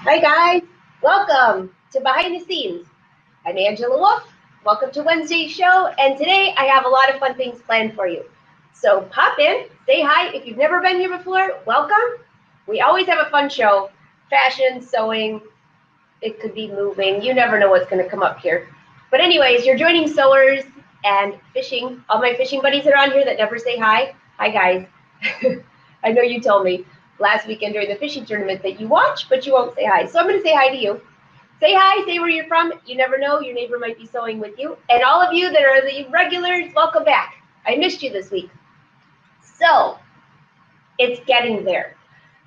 Hi guys, welcome to Behind the Scenes. I'm Angela Wolf. Welcome to Wednesday's show, and today I have a lot of fun things planned for you. So pop in, say hi. If you've never been here before, welcome. We always have a fun show. Fashion, sewing, it could be moving. You never know what's going to come up here. But anyways, you're joining sewers and fishing. All my fishing buddies that are on here that never say hi. Hi guys. I know you told me last weekend during the fishing tournament that you watch, but you won't say hi. So I'm going to say hi to you. Say hi, say where you're from. You never know, your neighbor might be sewing with you. And all of you that are the regulars, welcome back. I missed you this week. So it's getting there.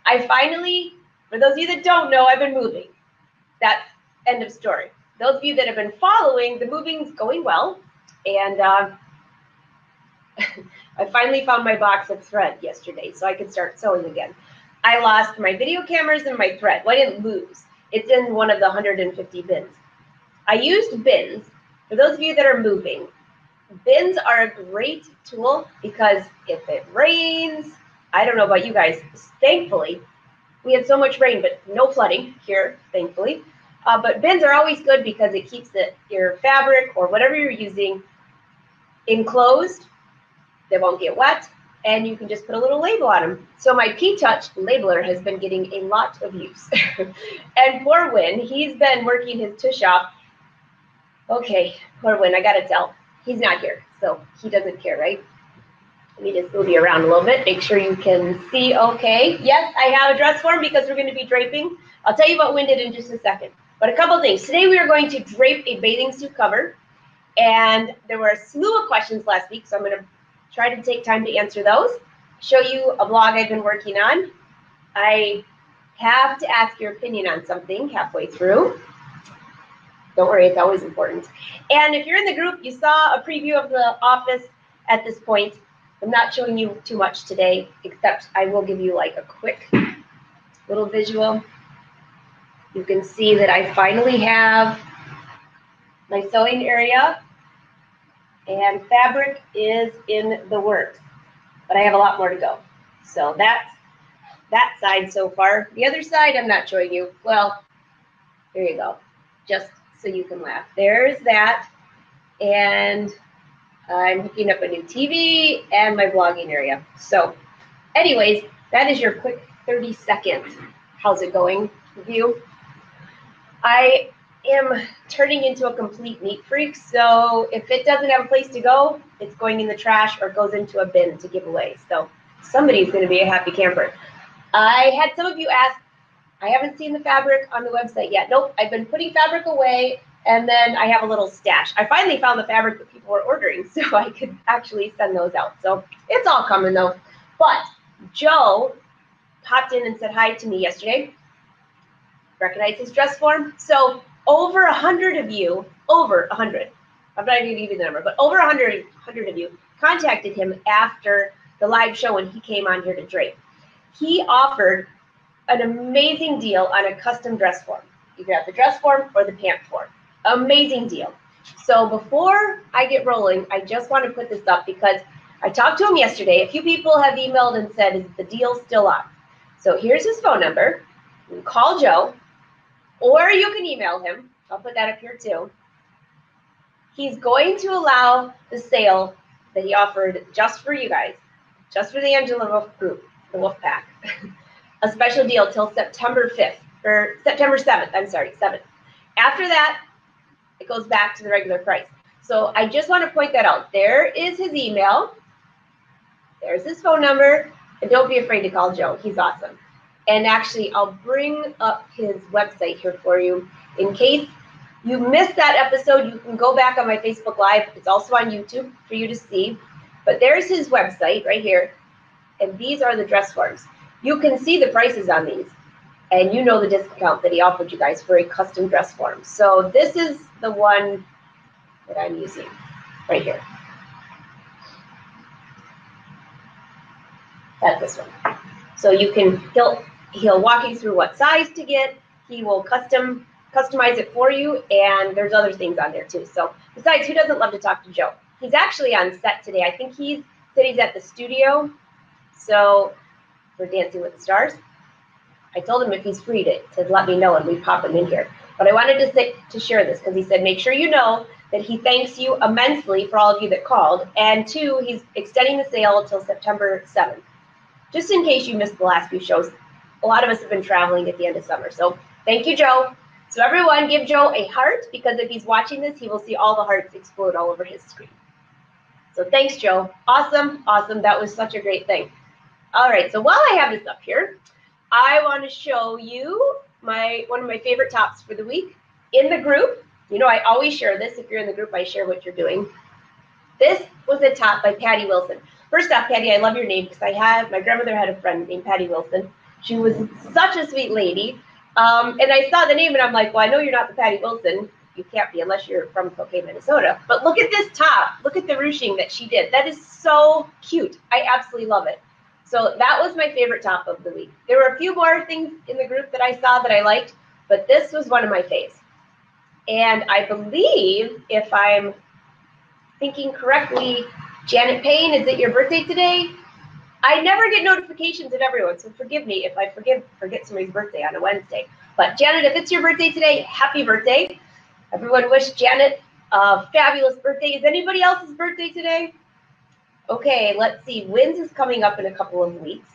I finally, for those of you that don't know, I've been moving. That's end of story. Those of you that have been following, the moving's going well. And I finally found my box of thread yesterday so I could start sewing again. I lost my video cameras and my thread. Well, I didn't lose. It's in one of the 150 bins. I used bins. For those of you that are moving, bins are a great tool because if it rains, I don't know about you guys, thankfully, we had so much rain, but no flooding here, thankfully. But bins are always good because it keeps your fabric or whatever you're using enclosed. They won't get wet, and you can just put a little label on them. So my P-Touch labeler has been getting a lot of use. And poor Win, he's been working his tush off. Okay, poor Win, I gotta tell, he's not here, so he doesn't care, right? Let me just move you around a little bit, make sure you can see okay. Yes, I have a dress for him because we're gonna be draping. I'll tell you what Win did in just a second. But a couple things. Today we are going to drape a bathing suit cover, and there were a slew of questions last week, so I'm gonna try to take time to answer those, show you a blog I've been working on. I have to ask your opinion on something halfway through. Don't worry, it's always important. And if you're in the group, you saw a preview of the office at this point. I'm not showing you too much today, except I will give you like a quick little visual. You can see that I finally have my sewing area, and fabric is in the works, but I have a lot more to go. So that's that side so far. The other side I'm not showing you. Well, there you go, just so you can laugh. There's that, and I'm hooking up a new TV and my blogging area. So anyways, that is your quick 30-second how's it going review. I am turning into a complete neat freak, so if it doesn't have a place to go, it's going in the trash or goes into a bin to give away. So somebody's going to be a happy camper. I had some of you ask, I haven't seen the fabric on the website yet. Nope, I've been putting fabric away, and then I have a little stash. I finally found the fabric that people were ordering, so I could actually send those out. So it's all coming though. But Joe popped in and said hi to me yesterday. Recognize his dress form. So over 100 of you, over 100, I'm not even giving the number, but over 100 of you contacted him after the live show when he came on here to drape. He offered an amazing deal on a custom dress form. You can have the dress form or the pant form. Amazing deal. So before I get rolling, I just want to put this up because I talked to him yesterday. A few people have emailed and said, is the deal still on? So here's his phone number. You can call Joe, or you can email him. I'll put that up here too. He's going to allow the sale that he offered just for you guys, just for the Angela Wolf group, the Wolf Pack. A special deal till September 5th, or September 7th, I'm sorry, 7th. After that, it goes back to the regular price. So I just want to point that out. There is his email. There's his phone number. And don't be afraid to call Joe. He's awesome. And actually, I'll bring up his website here for you. In case you missed that episode, you can go back on my Facebook Live. It's also on YouTube for you to see. But there's his website right here. And these are the dress forms. You can see the prices on these. And you know the discount that he offered you guys for a custom dress form. So this is the one that I'm using right here. That's this one. So you can, he'll walk you through what size to get. He will customize it for you, and there's other things on there too. So besides, who doesn't love to talk to Joe? He's actually on set today. I think he said he's at the studio. So for Dancing with the Stars. I told him if he's free to let me know and we'd pop him in here. But I wanted to share this because he said, make sure you know that he thanks you immensely for all of you that called. And 2, he's extending the sale until September 7th. Just in case you missed the last few shows, a lot of us have been traveling at the end of summer. So thank you, Joe. So everyone give Joe a heart, because if he's watching this, he will see all the hearts explode all over his screen. So thanks, Joe. Awesome, awesome. That was such a great thing. All right, so while I have this up here, I want to show you one of my favorite tops for the week in the group. You know, I always share this. If you're in the group, I share what you're doing. This was a top by Patty Wilson. First off, Patty, I love your name because my grandmother had a friend named Patty Wilson. She was such a sweet lady. And I saw the name and I'm like, well, I know you're not the Patty Wilson. You can't be unless you're from Spokane, Minnesota. But look at this top. Look at the ruching that she did. That is so cute. I absolutely love it. So that was my favorite top of the week. There were a few more things in the group that I saw that I liked, but this was one of my faves. And I believe, if I'm thinking correctly, Janet Payne, is it your birthday today? I never get notifications of everyone, so forgive me if I forget somebody's birthday on a Wednesday. But Janet, if it's your birthday today, happy birthday. Everyone wish Janet a fabulous birthday. Is anybody else's birthday today? Okay, let's see. Wins is coming up in a couple of weeks,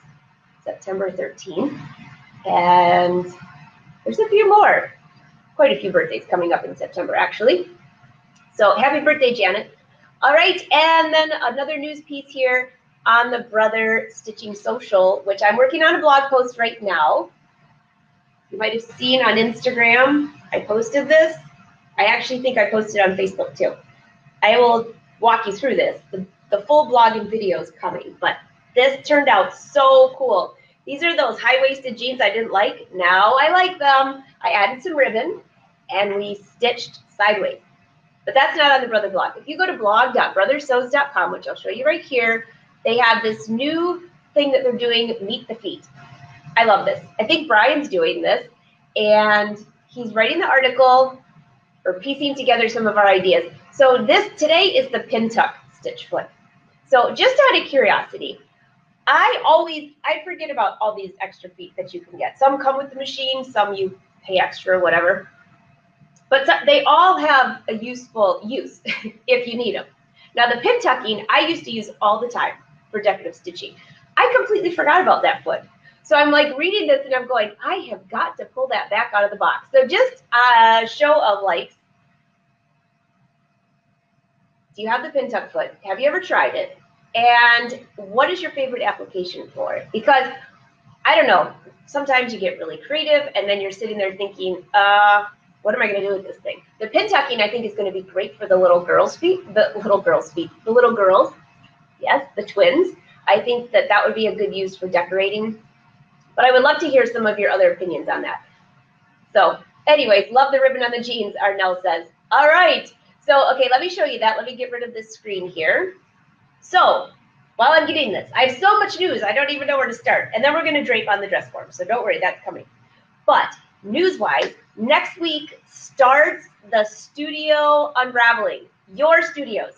September 13th. And there's a few more. Quite a few birthdays coming up in September, actually. So happy birthday, Janet. All right, and then another news piece here on the Brother Stitching Social, which I'm working on a blog post right now. You might have seen on Instagram, I posted this. I actually think I posted it on Facebook too. I will walk you through this. The full blog and video is coming, but this turned out so cool. These are those high-waisted jeans I didn't like. Now I like them. I added some ribbon and we stitched sideways. But that's not on the Brother blog. If you go to blog.brothersews.com, which I'll show you right here, they have this new thing that they're doing, Meet the Feet. I love this. I think Brian's doing this, and he's writing the article or piecing together some of our ideas. So today is the pin tuck stitch foot. So just out of curiosity, I forget about all these extra feet that you can get. Some come with the machine, some you pay extra, whatever. But they all have a useful use if you need them. Now the pin tucking, I used to use all the time for decorative stitching. I completely forgot about that foot. So I'm like reading this and I'm going, I have got to pull that back out of the box. So just a show of likes. Do you have the pin tuck foot? Have you ever tried it? And what is your favorite application for it? Because I don't know, sometimes you get really creative and then you're sitting there thinking, what am I going to do with this thing? The pin tucking, I think, is going to be great for the little girls' feet. The little girls, yes, the twins. I think that would be a good use for decorating. But I would love to hear some of your other opinions on that. So anyways, love the ribbon on the jeans, Arnell says. All right. So, okay, let me show you that. Let me get rid of this screen here. So while I'm getting this, I have so much news, I don't even know where to start. And then we're going to drape on the dress form. So don't worry, that's coming. But news-wise, next week starts the studio unraveling. Your studios.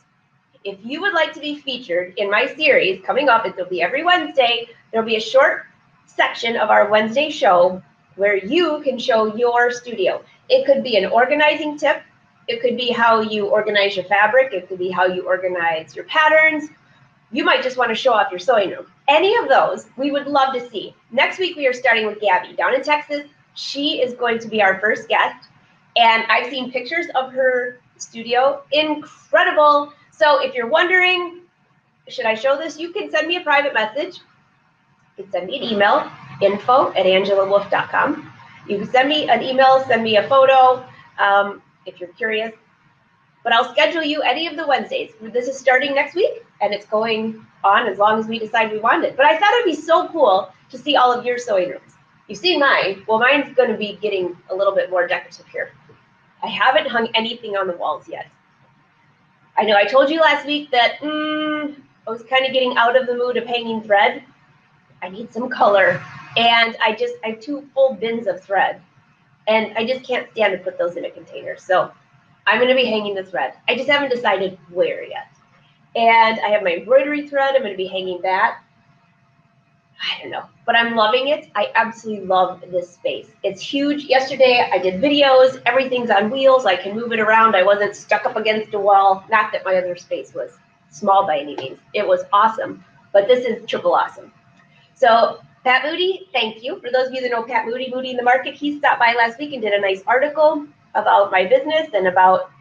If you would like to be featured in my series coming up, it'll be every Wednesday. There'll be a short section of our Wednesday show where you can show your studio. It could be an organizing tip. It could be how you organize your fabric. It could be how you organize your patterns. You might just want to show off your sewing room. Any of those, we would love to see. Next week, we are starting with Gabby down in Texas. She is going to be our first guest. And I've seen pictures of her studio. Incredible. So if you're wondering, should I show this? You can send me a private message. You can send me an email, info@angelawolf.com. You can send me an email, send me a photo if you're curious. But I'll schedule you any of the Wednesdays. This is starting next week, and it's going on as long as we decide we want it. But I thought it'd be so cool to see all of your sewing rooms. You've seen mine. Well, mine's going to be getting a little bit more decorative here. I haven't hung anything on the walls yet. I know I told you last week that I was kind of getting out of the mood of hanging thread. I need some color. And I have 2 full bins of thread. And I just can't stand to put those in a container. So I'm going to be hanging the thread. I just haven't decided where yet. And I have my embroidery thread. I'm going to be hanging that. I don't know, but I'm loving it. I absolutely love this space. It's huge. Yesterday I did videos. Everything's on wheels. I can move it around. I wasn't stuck up against a wall. Not that my other space was small by any means. It was awesome, but this is triple awesome. So Pat Moody, thank you. For those of you that know Pat Moody, Moody in the Market, he stopped by last week and did a nice article about my business and about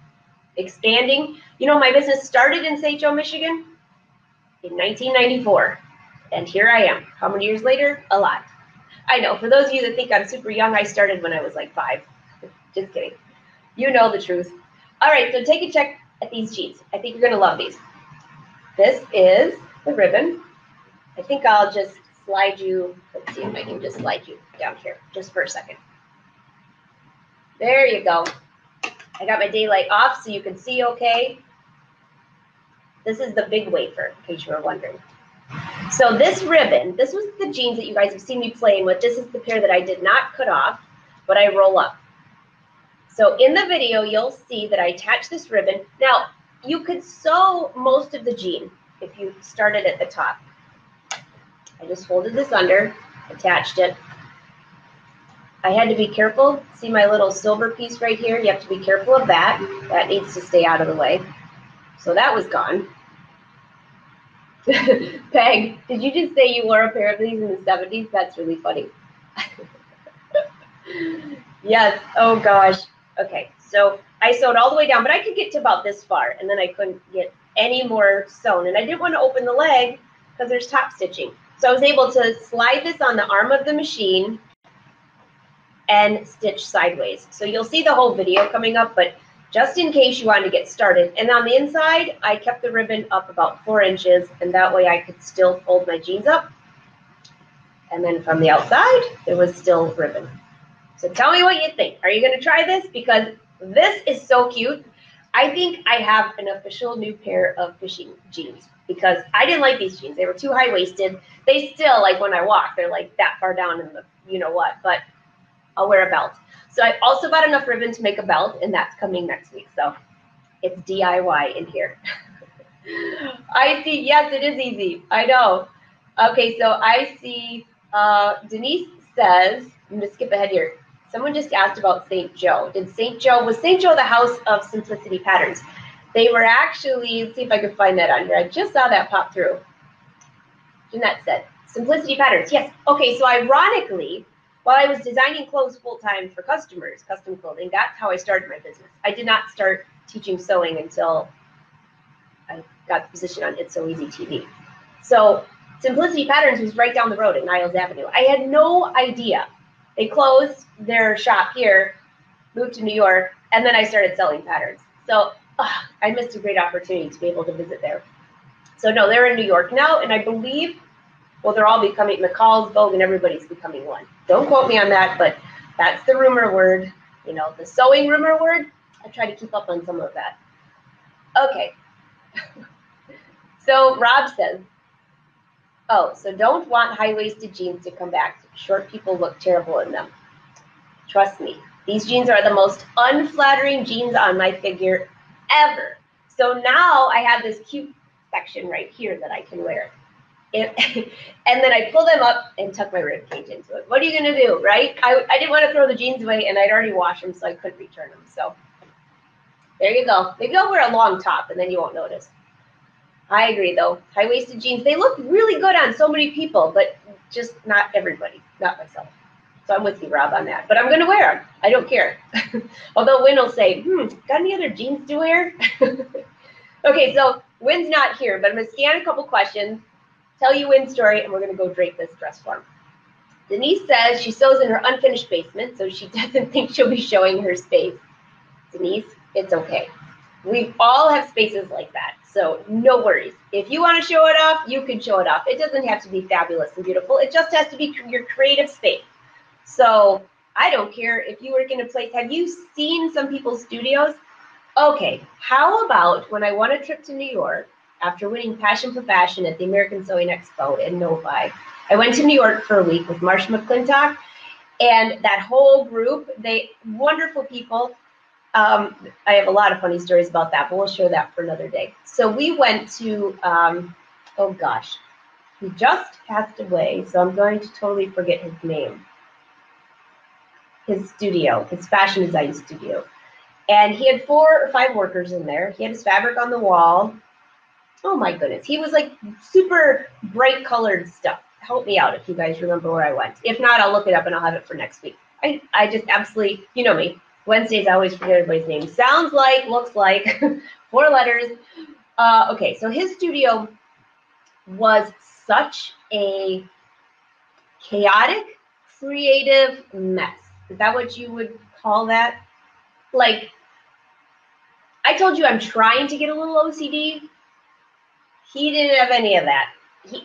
expanding. You know, my business started in St. Joe, Michigan in 1994. And here I am. How many years later? A lot. I know. For those of you that think I'm super young, I started when I was like 5. Just kidding. You know the truth. All right, so take a check at these jeans. I think you're going to love these. This is the ribbon. I think I'll just slide you. Let's see if I can just slide you down here just for a second. There you go. I got my daylight off so you can see okay. This is the big wafer, in case you were wondering. So this ribbon, this was the jeans that you guys have seen me playing with. This is the pair that I did not cut off, but I roll up. So in the video, you'll see that I attach this ribbon. Now, you could sew most of the jean if you started at the top. I just folded this under, attached it. I had to be careful. See my little silver piece right here? You have to be careful of that. That needs to stay out of the way. So that was gone. Peg, did you just say you wore a pair of these in the 70s? That's really funny. Yes. Oh, gosh. Okay. So I sewed all the way down, but I could get to about this far, and then I couldn't get any more sewn. And I didn't want to open the leg because there's top stitching. So I was able to slide this on the arm of the machine and stitch sideways. So you'll see the whole video coming up, but just in case you wanted to get started. And on the inside, I kept the ribbon up about 4 inches, and that way I could still fold my jeans up. And then from the outside, there was still ribbon. So tell me what you think. Are you going to try this? Because this is so cute. I think I have an official new pair of fishing jeans because I didn't like these jeans. They were too high-waisted. They still, like when I walk, they're like that far down in the you-know-what, but I'll wear a belt. So I also got enough ribbon to make a belt, and that's coming next week. So it's DIY in here. I see. Yes, it is easy. I know. Okay, so I see Denise says, I'm going to skip ahead here. Someone just asked about St. Joe. Was St. Joe the house of Simplicity Patterns? They were actually, let's see if I can find that on here. I just saw that pop through. Jeanette said, Simplicity Patterns. Yes. Okay, so ironically, while I was designing clothes full-time for customers, custom clothing, that's how I started my business. I did not start teaching sewing until I got the position on It's So Easy TV. So Simplicity Patterns was right down the road at Niles Avenue. I had no idea. They closed their shop here, moved to New York, and then I started selling patterns. So I missed a great opportunity to be able to visit there. So no, they're in New York now, and I believe, well, they're all becoming, McCall's, Vogue, and everybody's becoming one. Don't quote me on that, but that's the rumor word. You know, the sewing rumor word. I try to keep up on some of that. Okay. So Rob says, oh, so don't want high-waisted jeans to come back. Short people look terrible in them. Trust me, these jeans are the most unflattering jeans on my figure ever. So now I have this cute section right here that I can wear. And then I pull them up and tuck my rib cage into it. What are you going to do, right? I didn't want to throw the jeans away, and I'd already washed them, so I couldn't return them. So there you go. Maybe I'll wear a long top, and then you won't notice. I agree, though. High-waisted jeans, they look really good on so many people, but just not everybody, not myself. So I'm with you, Rob, on that. But I'm going to wear them. I don't care. Although Wynn will say, got any other jeans to wear? Okay, so Wynn's not here, but I'm going to scan a couple questions, tell you Wynn's story, and we're going to go drape this dress form. Denise says she sews in her unfinished basement, so she doesn't think she'll be showing her space. Denise, it's okay. We all have spaces like that, so no worries. If you want to show it off, you can show it off. It doesn't have to be fabulous and beautiful. It just has to be your creative space. So I don't care if you work in a place. Have you seen some people's studios? Okay, how about when I won a trip to New York after winning Passion for Fashion at the American Sewing Expo in Novi? I went to New York for a week with Marsha McClintock, and that whole group, they wonderful people. I have a lot of funny stories about that, but we'll share that for another day. So we went to, oh gosh, He just passed away, so I'm going to totally forget his name. His studio, his fashion design studio. And he had 4 or 5 workers in there. He had his fabric on the wall. Oh my goodness. He was like super bright colored stuff. Help me out if you guys remember where I went. If not, I'll look it up and I'll have it for next week. I just absolutely, you know me. Wednesdays, I always forget everybody's name. Sounds like, looks like, 4 letters. Okay, so his studio was such a chaotic, creative mess. Is that what you would call that? Like, I told you I'm trying to get a little OCD. He didn't have any of that.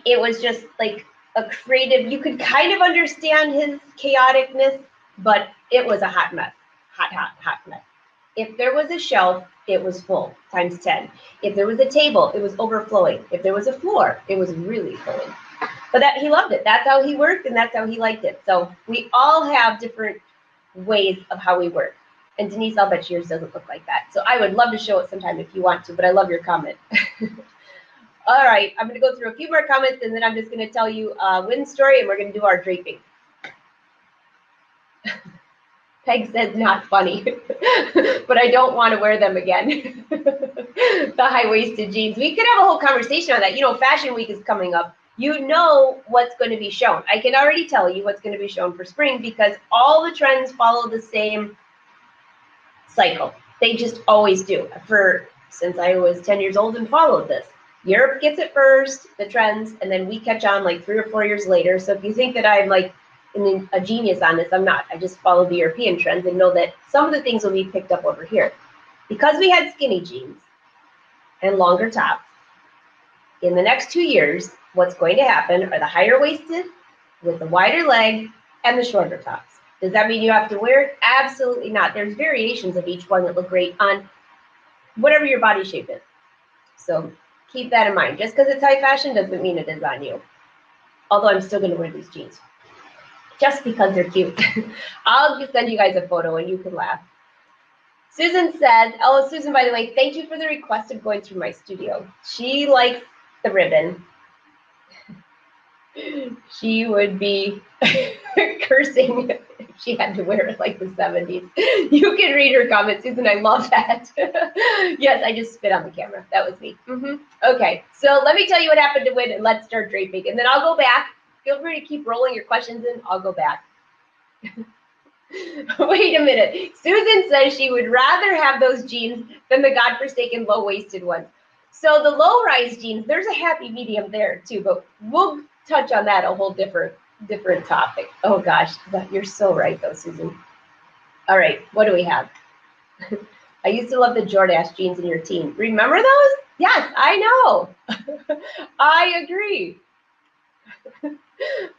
It was just like a creative, you could kind of understand his chaoticness, but it was a hot mess. Hot mess. If there was a shelf, it was full, times 10. If there was a table, it was overflowing. If there was a floor, it was really filling. But he loved it. That's how he worked, and that's how he liked it. So we all have different ways of how we work. And Denise, I'll bet yours doesn't look like that. So I would love to show it sometime if you want to, but I love your comment. All right, I'm going to go through a few more comments, and then I'm just going to tell you a win story, and we're going to do our draping. Peg says not funny, but I don't want to wear them again. The high-waisted jeans. We could have a whole conversation on that. You know, Fashion Week is coming up. You know what's going to be shown. I can already tell you what's going to be shown for spring because all the trends follow the same cycle. They just always do. Since I was 10 years old and followed this. Europe gets it first, the trends, and then we catch on like 3 or 4 years later. So if you think that I'm like a genius on this, I'm not. I just follow the European trends and know that some of the things will be picked up over here. Because we had skinny jeans and longer tops, in the next 2 years, what's going to happen are the higher waisted with the wider leg and the shorter tops. Does that mean you have to wear it? Absolutely not. There's variations of each one that look great on whatever your body shape is. So keep that in mind. Just because it's high fashion doesn't mean it is on you. Although I'm still going to wear these jeans. Just because they're cute. I'll just send you guys a photo and you can laugh. Susan said, oh, Susan, by the way, thank you for the request of going through my studio. She likes the ribbon. She would be cursing if she had to wear it like the 70s. You can read her comments, Susan. I love that. Yes, I just spit on the camera. That was me. Okay, so let me tell you what happened to Win, and let's start draping. And then I'll go back. Feel free to keep rolling your questions in. I'll go back. Wait a minute. Susan says she would rather have those jeans than the godforsaken low-waisted ones. So the low-rise jeans, there's a happy medium there too, but we'll touch on that a whole different topic. Oh gosh, you're so right though, Susan. All right, what do we have? I used to love the Jordache jeans in your team. Remember those? Yes, I know. I agree.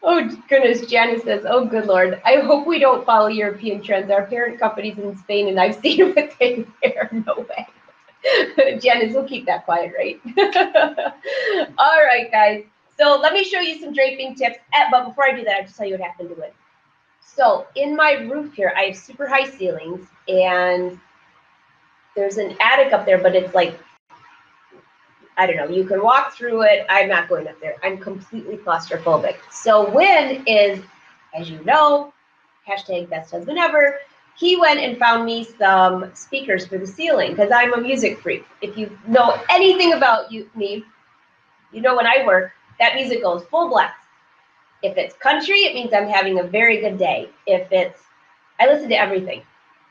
Oh goodness, Janice says, oh good Lord, I hope we don't follow European trends. Our parent company's in Spain and I've seen what they wear. No way. Janice, we'll keep that quiet, right? All right, guys. So let me show you some draping tips. But before I do that, I'll just tell you what happened to it. So in my roof here, I have super high ceilings, and there's an attic up there, but it's like, I don't know, you can walk through it. I'm not going up there. I'm completely claustrophobic. So Win is, as you know, hashtag best husband ever. He went and found me some speakers for the ceiling because I'm a music freak. If you know anything about me, you know when I work, that music goes full blast. If it's country, it means I'm having a very good day. I listen to everything.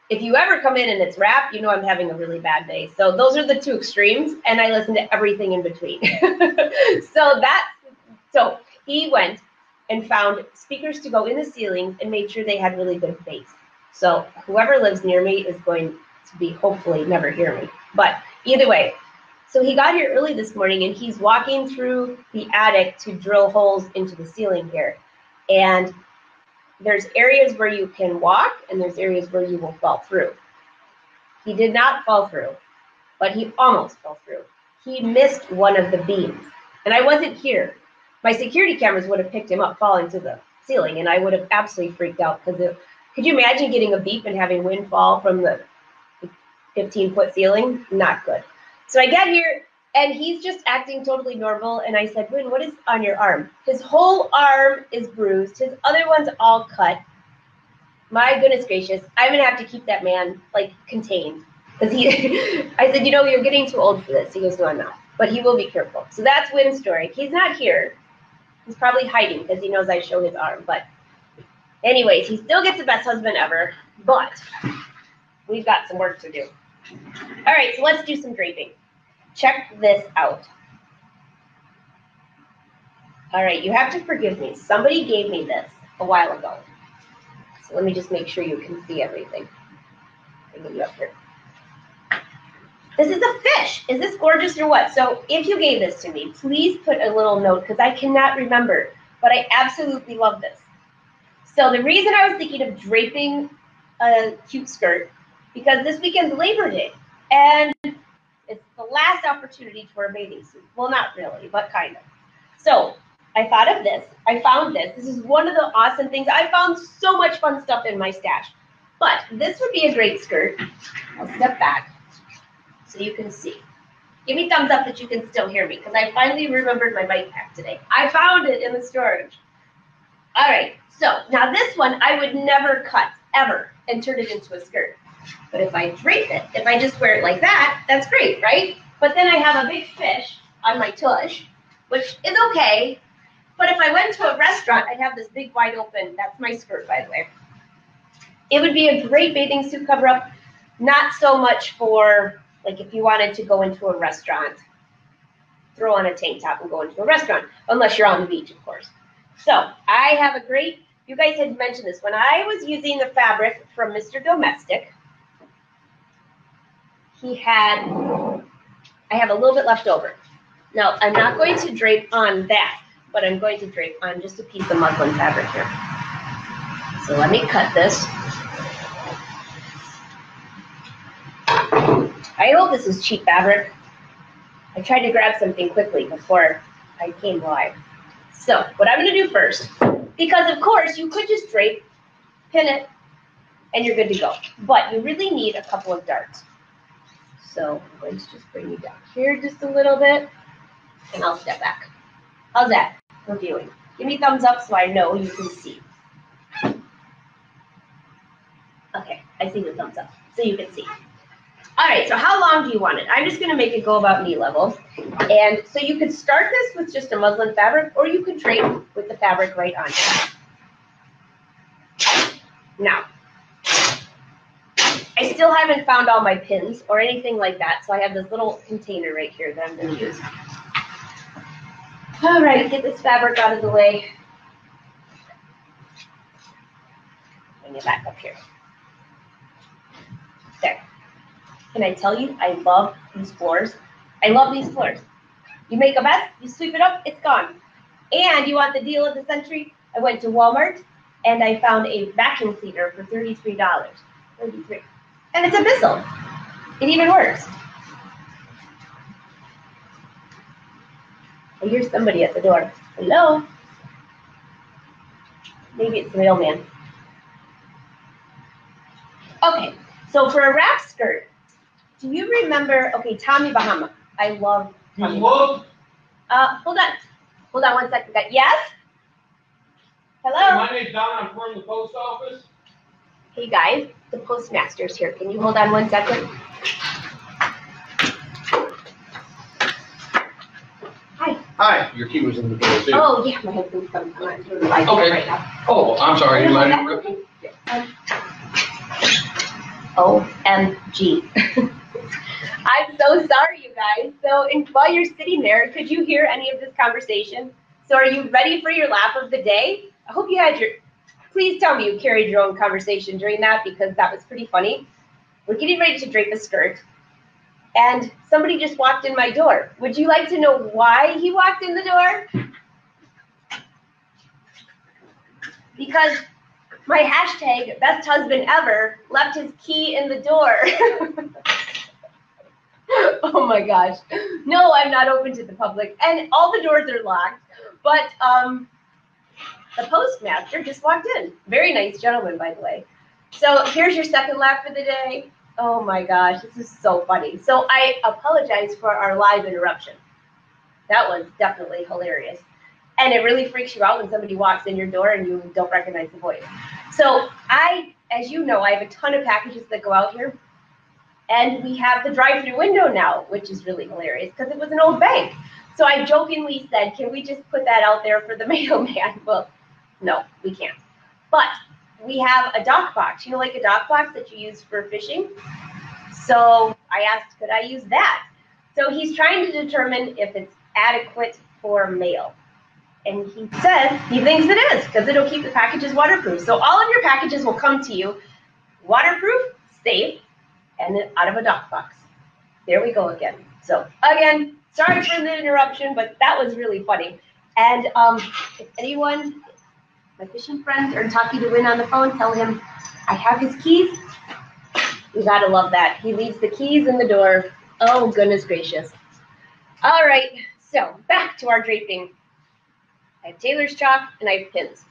If you ever come in and it's rap, you know I'm having a really bad day. So those are the 2 extremes, and I listen to everything in between. So he went and found speakers to go in the ceilings and made sure they had really good bass. So whoever lives near me is going to be hopefully never hear me. But either way, so he got here early this morning and he's walking through the attic to drill holes into the ceiling here. And there's areas where you can walk and there's areas where you will fall through. He did not fall through, but he almost fell through. He missed one of the beams. And I wasn't here. My security cameras would have picked him up falling to the ceiling and I would have absolutely freaked out because could you imagine getting a beep and having wind fall from the 15-foot ceiling? Not good. So I get here And he's just acting totally normal. And I said, Win, what is on your arm? His whole arm is bruised. His other one's all cut. My goodness gracious. I'm going to have to keep that man, like, contained. Because I said, you're getting too old for this. He goes, no, I'm not. But he will be careful. So that's Win's story. He's not here. He's probably hiding because he knows I show his arm. But anyways, he still gets the best husband ever. But we've got some work to do. All right, so let's do some draping. Check this out. All right, you have to forgive me. Somebody gave me this a while ago. So let me just make sure you can see everything. Bring you up here. This is a fish. Is this gorgeous or what? So if you gave this to me, please put a little note because I cannot remember, but I absolutely love this. So the reason I was thinking of draping a cute skirt, because this weekend's Labor Day, and it's the last opportunity to wear a bathing suit. Well, not really, but kind of. So I thought of this. I found this. This is one of the awesome things. I found so much fun stuff in my stash. But this would be a great skirt. I'll step back so you can see. Give me thumbs up that you can still hear me, because I finally remembered my mic pack today. I found it in the storage. All right, so now this one I would never cut, ever, and turn it into a skirt. But if I drape it, if I just wear it like that, that's great, right? But then I have a big fish on my tush, which is okay. But if I went to a restaurant, I'd have this big wide open, that's my skirt, by the way. It would be a great bathing suit cover-up, not so much for, like, if you wanted to go into a restaurant, throw on a tank top and go into a restaurant, unless you're on the beach, of course. So I have a great, you guys had mentioned this, when I was using the fabric from Mr. Domestic, I have a little bit left over. Now, I'm not going to drape on that, but I'm going to drape on just a piece of muslin fabric here. So let me cut this. I hope this is cheap fabric. I tried to grab something quickly before I came live. So what I'm going to do first, because of course you could just drape, pin it, and you're good to go. But you really need a couple of darts. So I'm going to just bring you down here just a little bit, and I'll step back. How's that for viewing? Give me thumbs up so I know you can see. Okay, I see the thumbs up, so you can see. All right, so how long do you want it? I'm just going to make it go about knee level. And so you could start this with just a muslin fabric, or you could drape with the fabric right on it. Now, I still haven't found all my pins or anything like that, so I have this little container right here that I'm going to use. All right, get this fabric out of the way. Bring it back up here. There. Can I tell you, I love these floors. I love these floors. You make a mess, you sweep it up, it's gone. And you want the deal of the century? I went to Walmart and I found a vacuum cleaner for $33. $33. And it's a Bissell. It even works. I hear somebody at the door. Hello? Maybe it's the mailman. Okay, so for a wrap skirt, do you remember, okay, Tommy Bahama. I love Tommy Bahama. Hold on. Hold on one second. Yes? Hello? My name's Don. I'm from the post office. Hey, guys. The postmaster's here. Can you hold on one second? Hi. Hi. Your key was in the door, too. Oh, yeah. My husband's coming. I'm not doing the live right now. Oh, I'm sorry. You might interrupt me. OMG. I'm so sorry, you guys. So while you're sitting there, could you hear any of this conversation? So are you ready for your laugh of the day? I hope you had your, please tell me you carried your own conversation during that, because that was pretty funny. We're getting ready to drape a skirt, and somebody just walked in my door. Would you like to know why he walked in the door? Because my hashtag, best husband ever, left his key in the door. Oh my gosh. No, I'm not open to the public. And all the doors are locked. But the postmaster just walked in. Very nice gentleman, by the way. So here's your second laugh for the day. Oh my gosh, this is so funny. So I apologize for our live interruption. That was definitely hilarious. And it really freaks you out when somebody walks in your door and you don't recognize the voice. So as you know, I have a ton of packages that go out here. And we have the drive-through window now, which is really hilarious because it was an old bank. So I jokingly said, can we just put that out there for the mailman? Well, no, we can't. But we have a dock box, you know, like a dock box that you use for fishing. So I asked, could I use that? So he's trying to determine if it's adequate for mail. And he said he thinks it is because it'll keep the packages waterproof. So all of your packages will come to you waterproof, safe, and then out of a dock box. There we go again. So again, sorry for the interruption, but that was really funny. And if anyone, my fishing friends, are talking to Win on the phone, tell him I have his keys. You gotta love that. He leaves the keys in the door. Oh, goodness gracious. All right, so back to our draping. I have tailor's chalk and I have pins.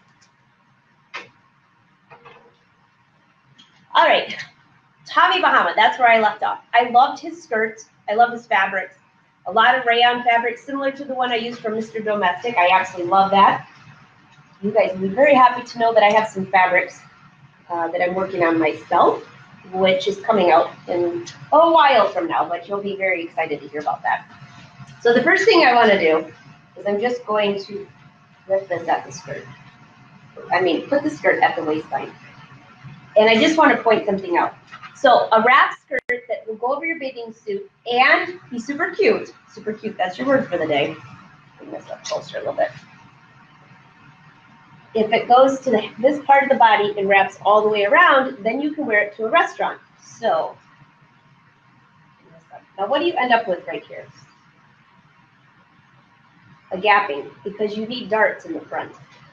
All right, Tommy Bahama, that's where I left off. I loved his skirts. I love his fabrics. A lot of rayon fabric, similar to the one I used from Mr. Domestic. I absolutely love that. You guys will be very happy to know that I have some fabrics that I'm working on myself, which is coming out in a while from now, but you'll be very excited to hear about that. So the first thing I want to do is I'm just going to lift this at the skirt. Put the skirt at the waistline. And I just want to point something out. So a wrap skirt that will go over your bathing suit and be super cute. Super cute, that's your word for the day. Bring this up closer a little bit. If it goes to this part of the body and wraps all the way around, then you can wear it to a restaurant. So, now what do you end up with right here? A gapping, because you need darts in the front.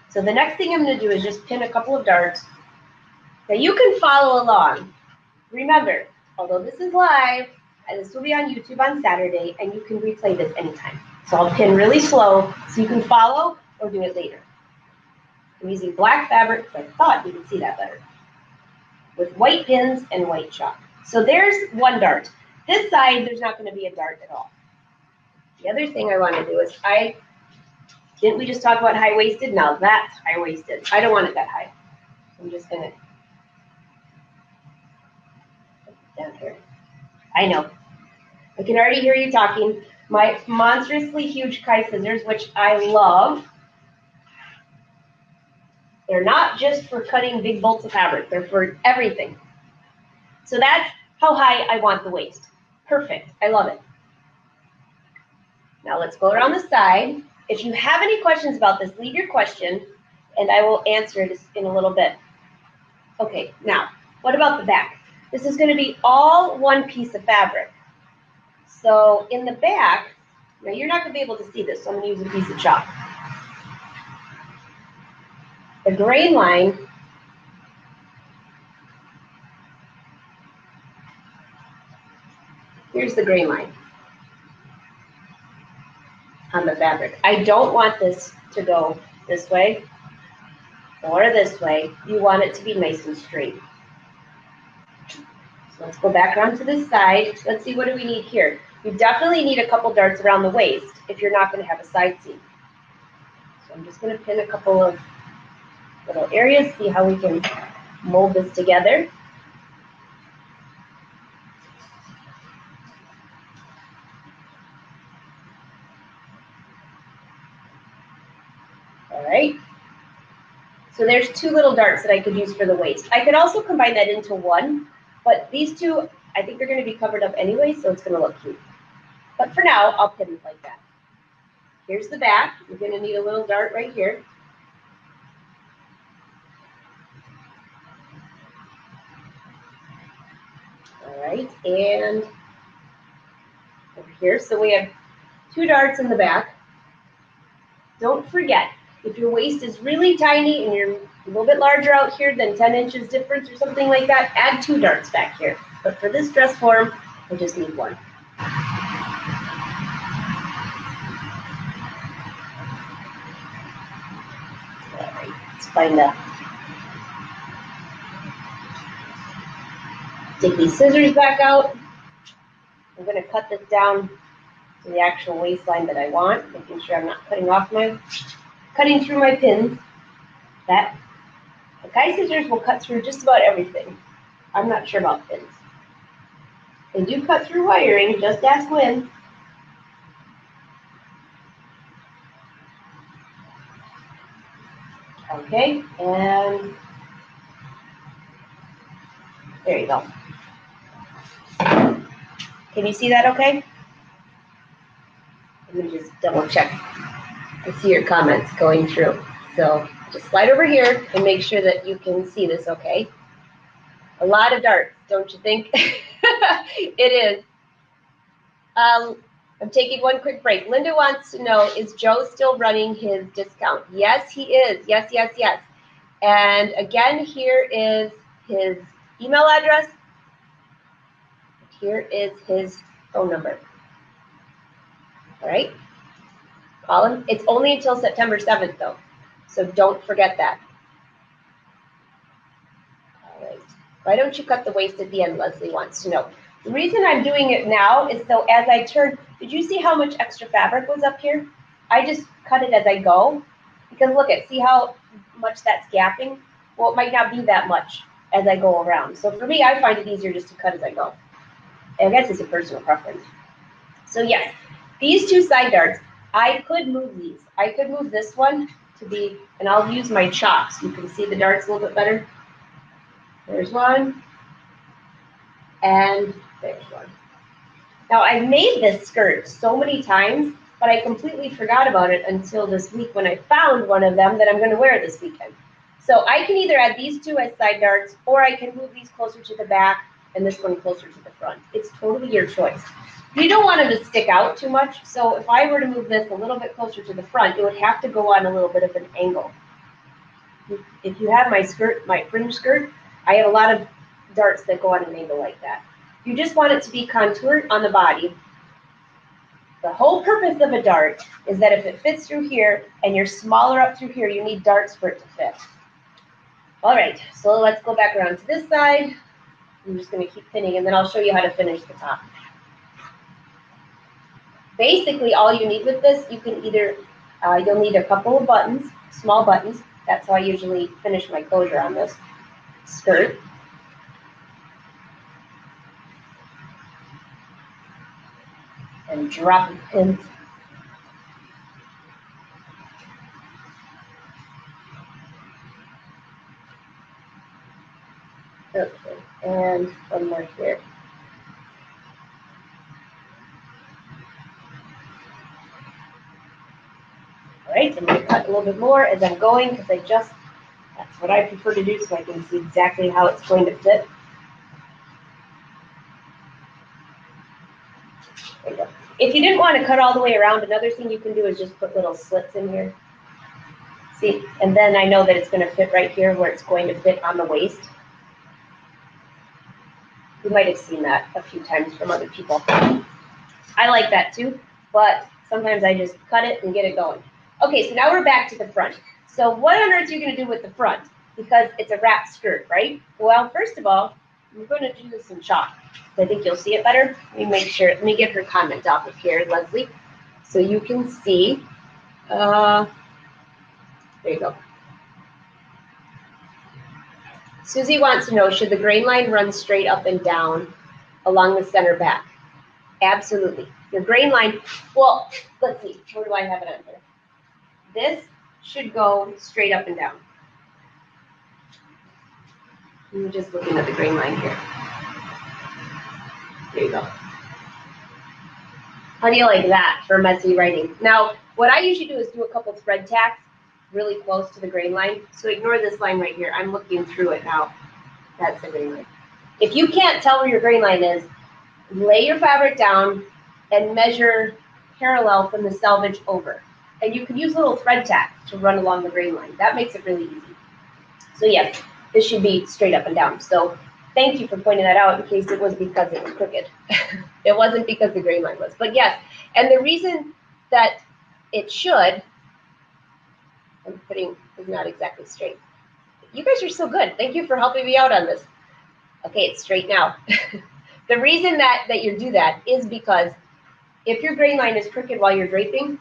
So the next thing I'm going to do is just pin a couple of darts. Now you can follow along. Remember, although this is live, and this will be on YouTube on Saturday, and you can replay this anytime. So I'll pin really slow so you can follow or do it later. I'm using black fabric because I thought you could see that better. With white pins and white chalk. So there's one dart. This side, there's not going to be a dart at all. The other thing I want to do is didn't we just talk about high-waisted? Now that's high-waisted. I don't want it that high. I'm just going to put it down here. I know. I can already hear you talking. My monstrously huge Kai scissors, which I love. They're not just for cutting big bolts of fabric. They're for everything. So that's how high I want the waist. Perfect. I love it. Now let's go around the side. If you have any questions about this, leave your question, and I will answer it in a little bit. Okay, now, what about the back? This is going to be all one piece of fabric. So in the back, now you're not going to be able to see this, so I'm going to use a piece of chalk. The grain line here's the grain line on the fabric. I don't want this to go this way or this way. You want it to be nice and straight. So let's go back around to this side. Let's see, what do we need here? You definitely need a couple darts around the waist if you're not going to have a side seam. So I'm just going to pin a couple of little areas, see how we can mold this together. All right. So there's two little darts that I could use for the waist. I could also combine that into one, but these two, I think they're going to be covered up anyway, so it's going to look cute. But for now, I'll pin it like that. Here's the back. You're going to need a little dart right here. All right, and over here. So we have two darts in the back. Don't forget, if your waist is really tiny and you're a little bit larger out here than 10 inches difference or something like that, add two darts back here. But for this dress form, I just need one. All right, let's find that. Take these scissors back out. I'm going to cut this down to the actual waistline that I want, making sure I'm not cutting through my pins. The Kai scissors will cut through just about everything. I'm not sure about pins. They do cut through wiring, just ask Lynn. Okay, and there you go. Can you see that okay? Let me just double check. I see your comments going through. So just slide over here and make sure that you can see this okay. A lot of darts, don't you think? It is. I'm taking one quick break. Linda wants to know, is Joe still running his discount? Yes, he is. Yes, yes, yes. And again, here is his email address. Here is his phone number. All right? Call him. It's only until September 7th, though. So don't forget that. All right. Why don't you cut the waist at the end, Leslie wants to know. The reason I'm doing it now is so as I turn, did you see how much extra fabric was up here? I just cut it as I go. Because look at, see how much that's gapping? Well, it might not be that much as I go around. So for me, I find it easier just to cut as I go. I guess it's a personal preference. So yes, these two side darts, I could move these. I could move this one to be, and I'll use my chops. You can see the darts a little bit better. There's one, and there's one. Now I've made this skirt so many times, but I completely forgot about it until this week when I found one of them that I'm going to wear this weekend. So I can either add these two as side darts, or I can move these closer to the back and this one closer to the front. It's totally your choice. You don't want them to stick out too much, so if I were to move this a little bit closer to the front, it would have to go on a little bit of an angle. If you have my skirt, my fringe skirt, I have a lot of darts that go on an angle like that. You just want it to be contoured on the body. The whole purpose of a dart is that if it fits through here and you're smaller up through here, you need darts for it to fit. All right, so let's go back around to this side. I'm just going to keep pinning, and then I'll show you how to finish the top. Basically, all you need with this, you can either, you'll need a couple of buttons, small buttons. That's how I usually finish my closure on this skirt. And drop the pins. Okay, and one more here. All right, I'm going to cut a little bit more as I'm going because that's what I prefer to do so I can see exactly how it's going to fit. There you go. If you didn't want to cut all the way around, another thing you can do is just put little slits in here. See, and then I know that it's going to fit right here where it's going to fit on the waist. You might have seen that a few times from other people. I like that too, but sometimes I just cut it and get it going. Okay, so now we're back to the front. So what on earth are you going to do with the front? Because it's a wrap skirt, right? Well, first of all, I'm going to do some chalk. I think you'll see it better. Let me make sure. Let me get her comment off of here, Leslie, so you can see. There you go. Susie wants to know, should the grain line run straight up and down along the center back? Absolutely. Your grain line, well, let's see. Where do I have it on here? This should go straight up and down. I'm just looking at the grain line here. There you go. How do you like that for messy writing? Now, what I usually do is do a couple thread tacks really close to the grain line. So ignore this line right here. I'm looking through it now. That's the grain line. If you can't tell where your grain line is, lay your fabric down and measure parallel from the selvage over. And you can use little thread tacks to run along the grain line. That makes it really easy. So yes, this should be straight up and down. So thank you for pointing that out in case it was because it was crooked. It wasn't because the grain line was. But yes, and the reason that it should, I'm putting, is not exactly straight. You guys are so good. Thank you for helping me out on this. Okay, it's straight now. The reason that you do that is because if your grain line is crooked while you're draping,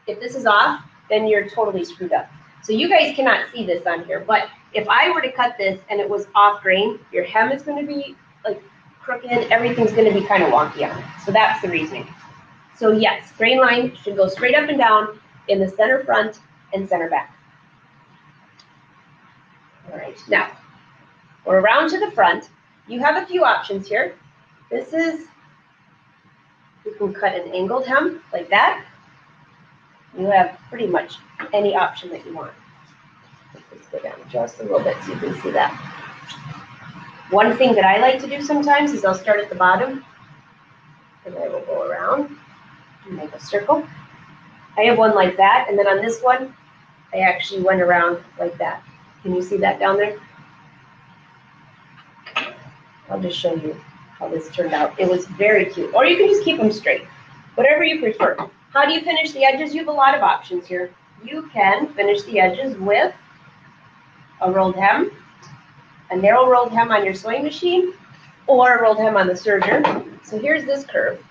if this is off, then you're totally screwed up. So you guys cannot see this on here, but if I were to cut this and it was off grain, your hem is going to be like crooked, everything's going to be kind of wonky on it. So that's the reasoning. So yes, grain line should go straight up and down in the center front and center back. All right, now we're around to the front. You have a few options here. This is, you can cut an angled hem like that. You have pretty much any option that you want. Let's go down just a little bit so you can see that. One thing that I like to do sometimes is I'll start at the bottom and I will go around and make a circle. I have one like that, and then on this one, I actually went around like that. Can you see that down there? I'll just show you how this turned out. It was very cute. Or you can just keep them straight, whatever you prefer. How do you finish the edges? You have a lot of options here. You can finish the edges with a rolled hem, a narrow rolled hem on your sewing machine, or a rolled hem on the serger. So here's this curve.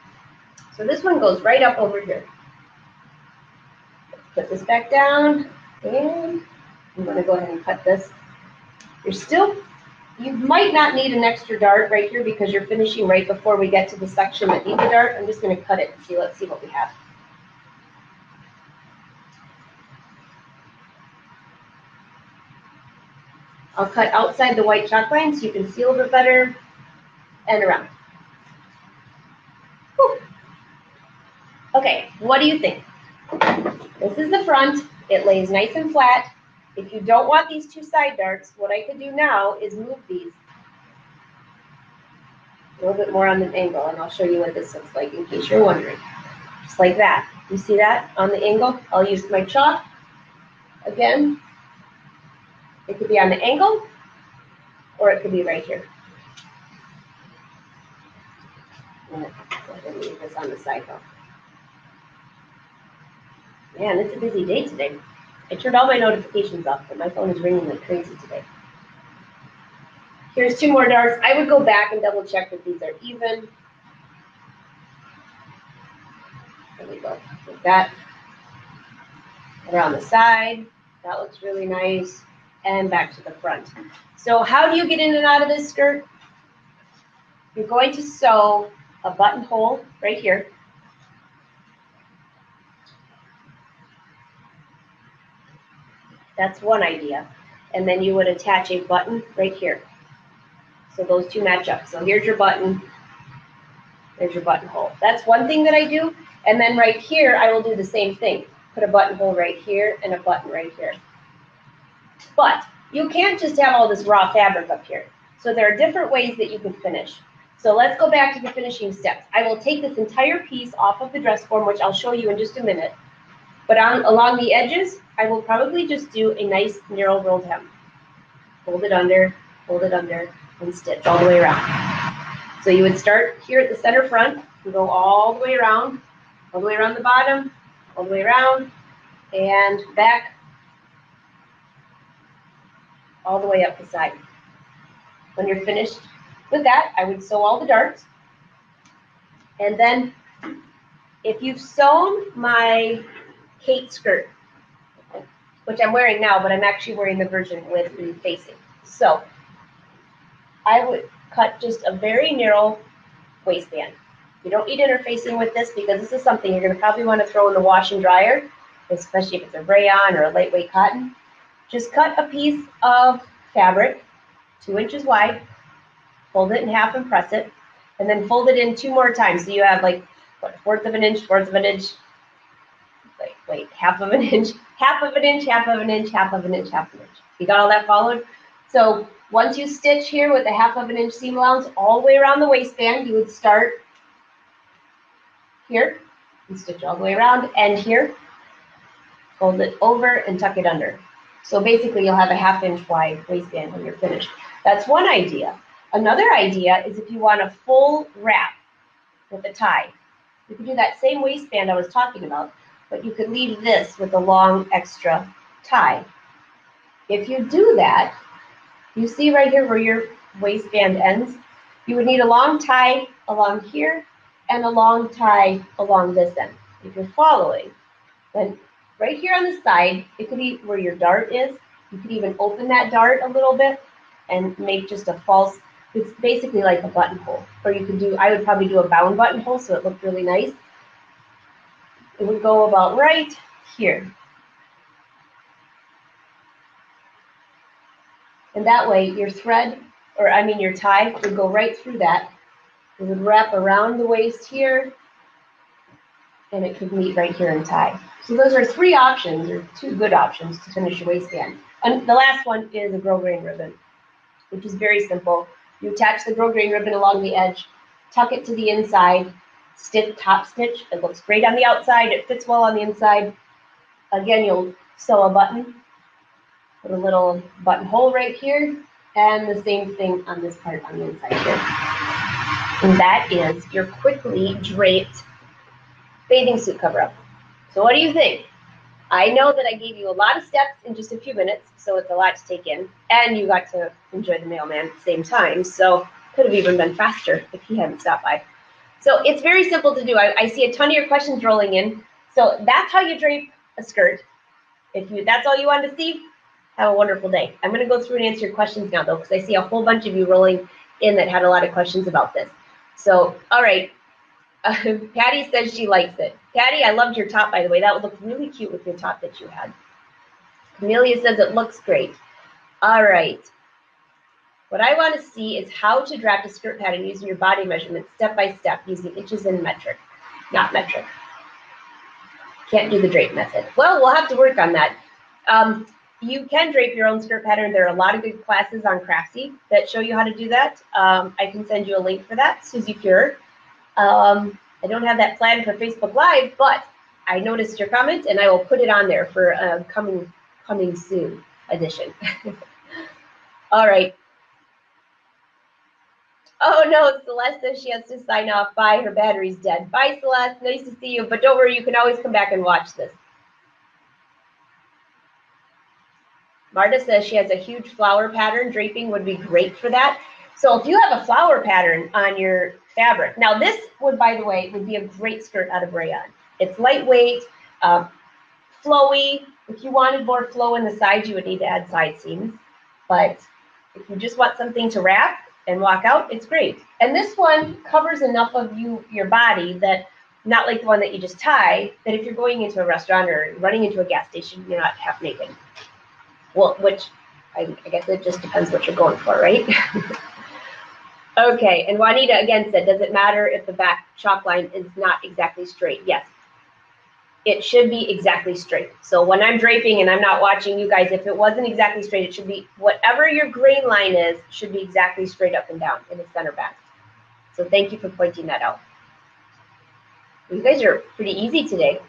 So this one goes right up over here. Put this back down, and I'm going to go ahead and cut this. You might not need an extra dart right here because you're finishing right before we get to the section that needs a dart. I'm just going to cut it and see. Let's see what we have. I'll cut outside the white chalk line so you can see a little bit better, and around. Whew. Okay, what do you think? This is the front. It lays nice and flat. If you don't want these two side darts, what I could do now is move these a little bit more on the angle, and I'll show you what this looks like in case you're wondering. Just like that. You see that on the angle? I'll use my chalk. Again, it could be on the angle, or it could be right here. I'm going to go ahead and leave this on the side though. Man, it's a busy day today. I turned all my notifications off, but my phone is ringing like crazy today. Here's two more darts. I would go back and double check that these are even. There we go, like that. Around the side, that looks really nice. And back to the front. So how do you get in and out of this skirt? You're going to sew a buttonhole right here. That's one idea. And then you would attach a button right here. So those two match up. So here's your button. There's your buttonhole. That's one thing that I do. And then right here, I will do the same thing. Put a buttonhole right here and a button right here. But you can't just have all this raw fabric up here. So there are different ways that you can finish. So let's go back to the finishing steps. I will take this entire piece off of the dress form, which I'll show you in just a minute. But along the edges, I will probably just do a nice narrow rolled hem. Fold it under, and stitch all the way around. So you would start here at the center front and go all the way around the bottom, all the way around, and back, all the way up the side. When you're finished with that, I would sew all the darts. And then if you've sewn my Kate skirt, which I'm wearing now, but I'm actually wearing the version with the facing. So I would cut just a very narrow waistband. You don't need interfacing with this because this is something you're going to probably want to throw in the wash and dryer, especially if it's a rayon or a lightweight cotton. Just cut a piece of fabric 2 inches wide, fold it in half and press it, and then fold it in 2 more times. So you have like, what, fourth of an inch, half of an inch, half of an inch, half of an inch, half of an inch, half of an inch. You got all that followed? So once you stitch here with a half of an inch seam allowance all the way around the waistband, you would start here and stitch all the way around, and here, fold it over and tuck it under. So basically you'll have a 1/2 inch wide waistband when you're finished. That's one idea. Another idea is if you want a full wrap with a tie. You could do that same waistband I was talking about, but you could leave this with a long extra tie. If you do that, you see right here where your waistband ends, you would need a long tie along here and a long tie along this end. If you're following, then right here on the side, it could be where your dart is. You could even open that dart a little bit and make just a false, it's basically like a buttonhole. Or you could do, I would probably do a bound buttonhole so it looked really nice. It would go about right here. And that way your thread, or I mean your tie, would go right through that. It would wrap around the waist here, and it could meet right here and tie. So those are 3 options, or 2 good options to finish your waistband. And the last one is a grosgrain ribbon, which is very simple. You attach the grosgrain ribbon along the edge, tuck it to the inside, stitch, top stitch. It looks great on the outside. It fits well on the inside. Again, you'll sew a button, put a little buttonhole right here, and the same thing on this part on the inside here. And that is your quickly draped bathing suit cover-up. So what do you think? I know that I gave you a lot of steps in just a few minutes, so it's a lot to take in. And you got to enjoy the mailman at the same time, so could have even been faster if he hadn't stopped by. So it's very simple to do. I see a ton of your questions rolling in. So that's how you drape a skirt. If that's all you wanted to see, have a wonderful day. I'm going to go through and answer your questions now, though, because I see a whole bunch of you rolling in that had a lot of questions about this. So, all right. Patty says she likes it. Patty, I loved your top, by the way. That would look really cute with your top that you had. Amelia says it looks great. All right. What I want to see is how to draft a skirt pattern using your body measurements step by step using inches and metric, not metric. Can't do the drape method. Well, we'll have to work on that. You can drape your own skirt pattern. There are a lot of good classes on Craftsy that show you how to do that. I can send you a link for that, Susie Fuhrer. I don't have that planned for Facebook Live, but I noticed your comment, and I will put it on there for coming soon edition. All right. Oh no, Celeste says she has to sign off. Bye, her battery's dead. Bye, Celeste. Nice to see you, but don't worry, you can always come back and watch this. Marta says she has a huge flower pattern. Draping would be great for that. So if you have a flower pattern on your fabric, now this would, by the way, would be a great skirt out of rayon. It's lightweight, flowy. If you wanted more flow in the sides, you would need to add side seams. But if you just want something to wrap and walk out, it's great. And this one covers enough of your body that, not like the one that you just tie, that if you're going into a restaurant or running into a gas station, you're not half naked. Well, which I guess it just depends what you're going for, right? Okay, and Juanita again said, does it matter if the back chalk line is not exactly straight? Yes, it should be exactly straight. So when I'm draping and I'm not watching you guys, if it wasn't exactly straight, it should be, whatever your grain line is, should be exactly straight up and down in the center back. So thank you for pointing that out. You guys are pretty easy today.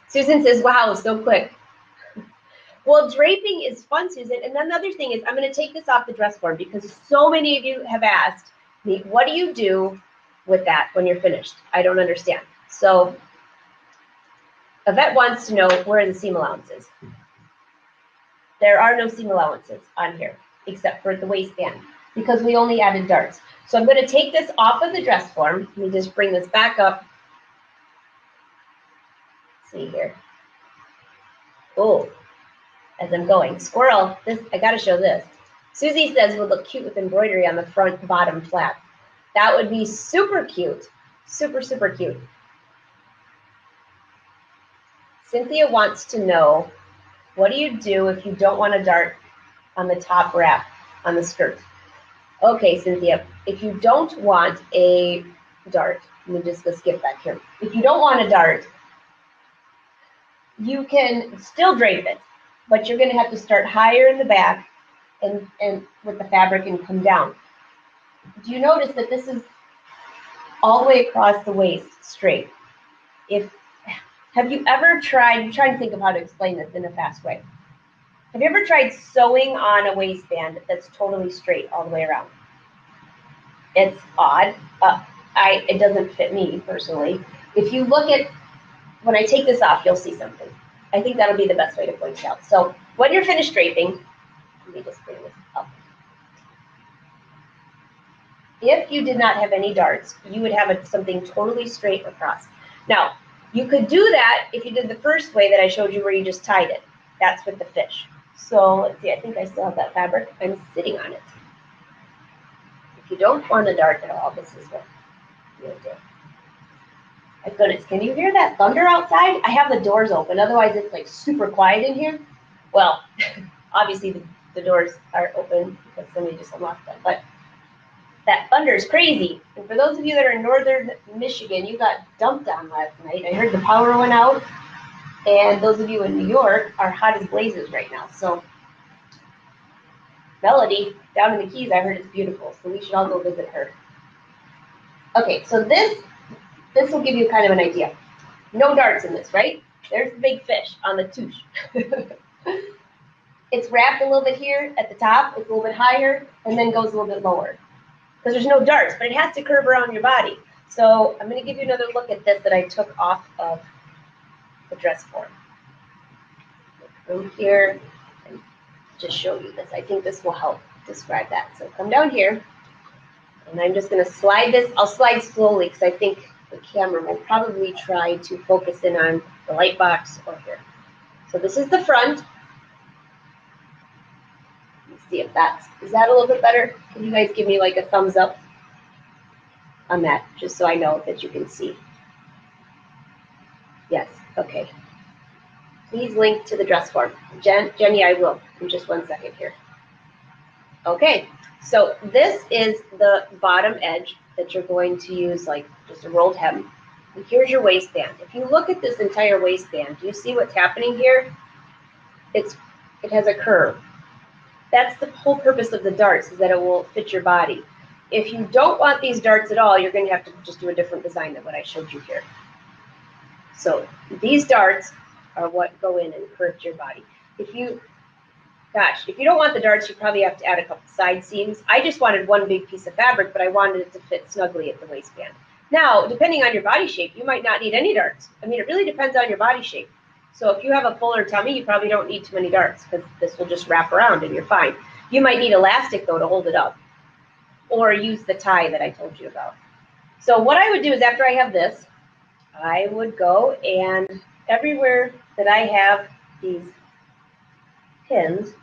Susan says, wow, so quick. Well, draping is fun, Susan. And then the other thing is, I'm going to take this off the dress form because so many of you have asked me, what do you do with that when you're finished? I don't understand. So Yvette wants to know, where are the seam allowances? There are no seam allowances on here, except for the waistband, because we only added darts. So I'm going to take this off of the dress form. Let me just bring this back up. Let's see here. Oh. As I'm going. Squirrel, this, I got to show this. Susie says would look cute with embroidery on the front bottom flap. That would be super cute. Super, super cute. Cynthia wants to know, what do you do if you don't want a dart on the top wrap on the skirt? Okay, Cynthia, if you don't want a dart, let me just go skip back here. If you don't want a dart, you can still drape it, but you're going to have to start higher in the back and with the fabric and come down. Do you notice that this is all the way across the waist straight? Have you ever tried, I'm trying to think of how to explain this in a fast way. Have you ever tried sewing on a waistband that's totally straight all the way around? It's odd. It doesn't fit me personally. If you look at, when I take this off, you'll see something. I think that'll be the best way to point it out. So when you're finished draping, let me just bring this up. If you did not have any darts, you would have something totally straight across. Now, you could do that if you did the first way that I showed you where you just tied it. That's with the fish. So let's see, I think I still have that fabric. I'm sitting on it. If you don't want a dart at all, this is what you'll do. My goodness, can you hear that thunder outside? I have the doors open, otherwise it's like super quiet in here. Well, obviously the doors are open because somebody just unlocked them, but that thunder is crazy. And for those of you that are in northern Michigan, you got dumped on last night. I heard the power went out, and those of you in New York are hot as blazes right now. So Melody, down in the Keys, I heard it's beautiful, so we should all go visit her. Okay, so this will give you kind of an idea. No darts in this, right? There's the big fish on the touche. It's wrapped a little bit here at the top, it's a little bit higher, and then goes a little bit lower. Because there's no darts, but it has to curve around your body. So I'm going to give you another look at this that I took off of the dress form. From here, and just show you this. I think this will help describe that. So come down here, and I'm just going to slide this. I'll slide slowly because I think the camera will probably try to focus in on the light box or here. So this is the front. Let's see if is that a little bit better? Can you guys give me like a thumbs up on that, just so I know that you can see? Yes, okay. Please link to the dress form. Jenny, I will in just 1 second here. Okay, so this is the bottom edge that you're going to use, like just a rolled hem. And here's your waistband. If you look at this entire waistband, do you see what's happening here? It has a curve. That's the whole purpose of the darts, is that it will fit your body. If you don't want these darts at all, you're going to have to just do a different design than what I showed you here. So these darts are what go in and curve your body. If you don't want the darts, you probably have to add a couple side seams. I just wanted one big piece of fabric, but I wanted it to fit snugly at the waistband. Now, depending on your body shape, you might not need any darts. I mean, it really depends on your body shape. So if you have a fuller tummy, you probably don't need too many darts because this will just wrap around and you're fine. You might need elastic, though, to hold it up, or use the tie that I told you about. So what I would do is, after I have this, I would go and everywhere that I have these pins,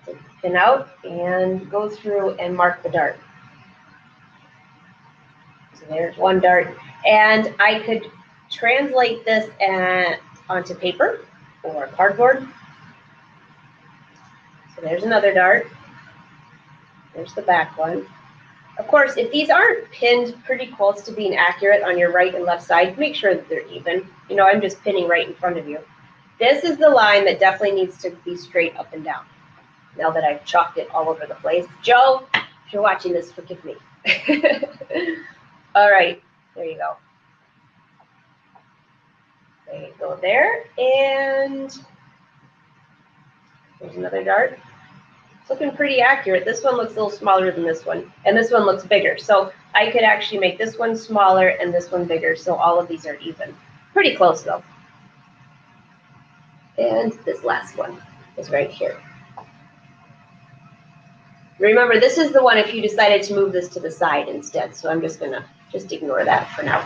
take the pin out and go through and mark the dart. So there's one dart. And I could translate this onto paper or cardboard. So there's another dart. There's the back one. Of course, if these aren't pinned pretty close to being accurate on your right and left side, make sure that they're even. You know, I'm just pinning right in front of you. This is the line that definitely needs to be straight up and down. Now that I've chalked it all over the place. Joe, if you're watching this, forgive me. All right, there you go. There you go there. And there's another dart. It's looking pretty accurate. This one looks a little smaller than this one, and this one looks bigger. So I could actually make this one smaller and this one bigger, so all of these are even. Pretty close, though. And this last one is right here. Remember, this is the one if you decided to move this to the side instead, so I'm just going to ignore that for now.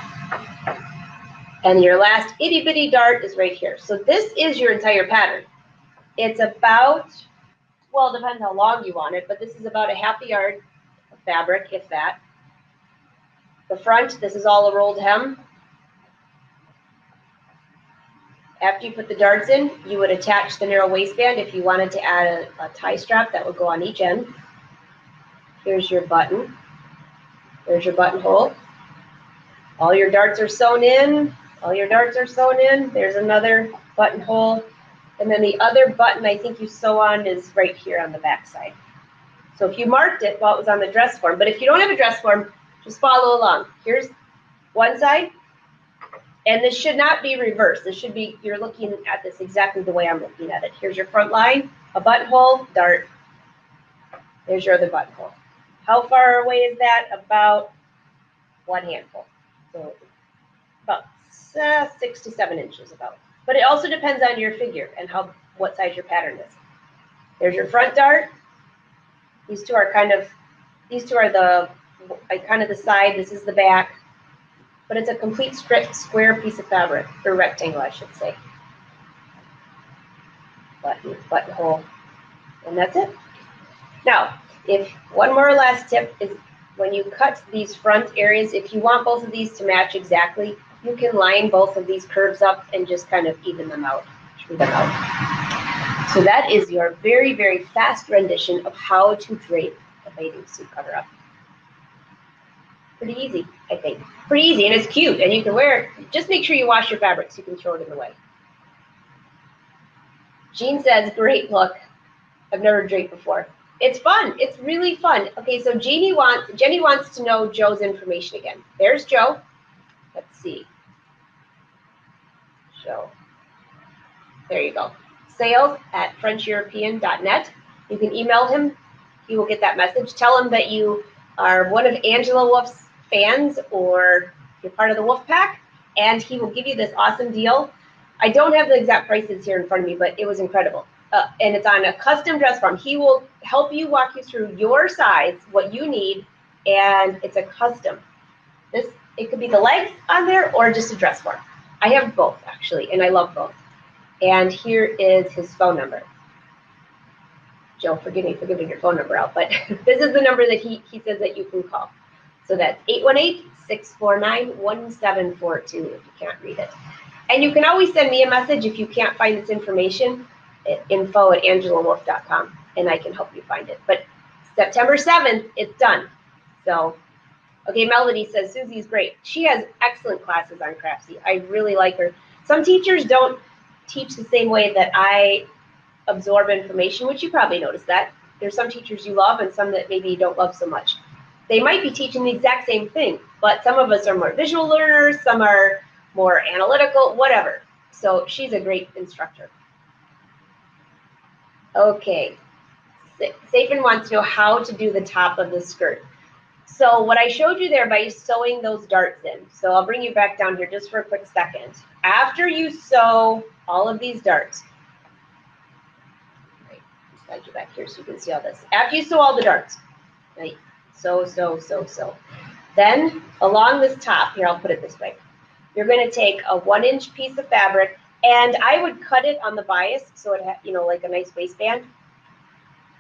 And your last itty-bitty dart is right here. So this is your entire pattern. It's about, well, it depends how long you want it, but this is about a half a yard of fabric, if that. The front, this is all a rolled hem. After you put the darts in, you would attach the narrow waistband. If you wanted to add a tie strap, that would go on each end. Here's your button. There's your buttonhole. All your darts are sewn in. All your darts are sewn in. There's another buttonhole. And then the other button I think you sew on is right here on the back side. So if you marked it while it was on the dress form, but if you don't have a dress form, just follow along. Here's one side. And this should not be reversed. This should be, you're looking at this exactly the way I'm looking at it. Here's your front line, a buttonhole, dart. There's your other buttonhole. How far away is that? About one handful. So about 6 to 7 inches about. But it also depends on your figure and what size your pattern is. There's your front dart. These These two are the kind of the side. This is the back. But it's a complete square piece of fabric, or rectangle, I should say. Buttonhole. And that's it. Now, if one more last tip is when you cut these front areas, if you want both of these to match exactly, you can line both of these curves up and just kind of even them out, smooth them out. So that is your very, very fast rendition of how to drape a bathing suit cover-up. Pretty easy, I think. Pretty easy, and it's cute, and you can wear it. Just make sure you wash your fabric so you can throw it in the way. Jean says, great look. I've never draped before. It's fun. It's really fun. Okay, so Jenny wants to know Joe's information again. There's Joe. Let's see. Joe. There you go. sales@frencheuropean.net. You can email him. He will get that message. Tell him that you are one of Angela Wolf's fans or you're part of the Wolf Pack, and he will give you this awesome deal. I don't have the exact prices here in front of me, but it was incredible. And it's on a custom dress form. He will help you, walk you through your size, what you need, and it's a custom. It could be the legs on there or just a dress form. I have both, actually, and I love both. And here is his phone number. Joe, forgive me for giving your phone number out, but this is the number that he says that you can call. So that's 818-649-1742 if you can't read it. And you can always send me a message if you can't find this information, info@angelawolf.com, and I can help you find it. But September 7th, it's done. So, okay, Melody says, Susie's great. She has excellent classes on Craftsy. I really like her. Some teachers don't teach the same way that I absorb information, which you probably noticed that. There's some teachers you love and some that maybe you don't love so much. They might be teaching the exact same thing, but some of us are more visual learners, some are more analytical, whatever. So she's a great instructor. Okay, Safin wants to know how to do the top of the skirt. So what I showed you there by sewing those darts in, so I'll bring you back down here just for a quick second. After you sew all of these darts, right, slide you back here so you can see all this. After you sew all the darts, right, sew. Then along this top, here I'll put it this way, you're going to take a 1-inch piece of fabric, and I would cut it on the bias so it had, like a nice waistband,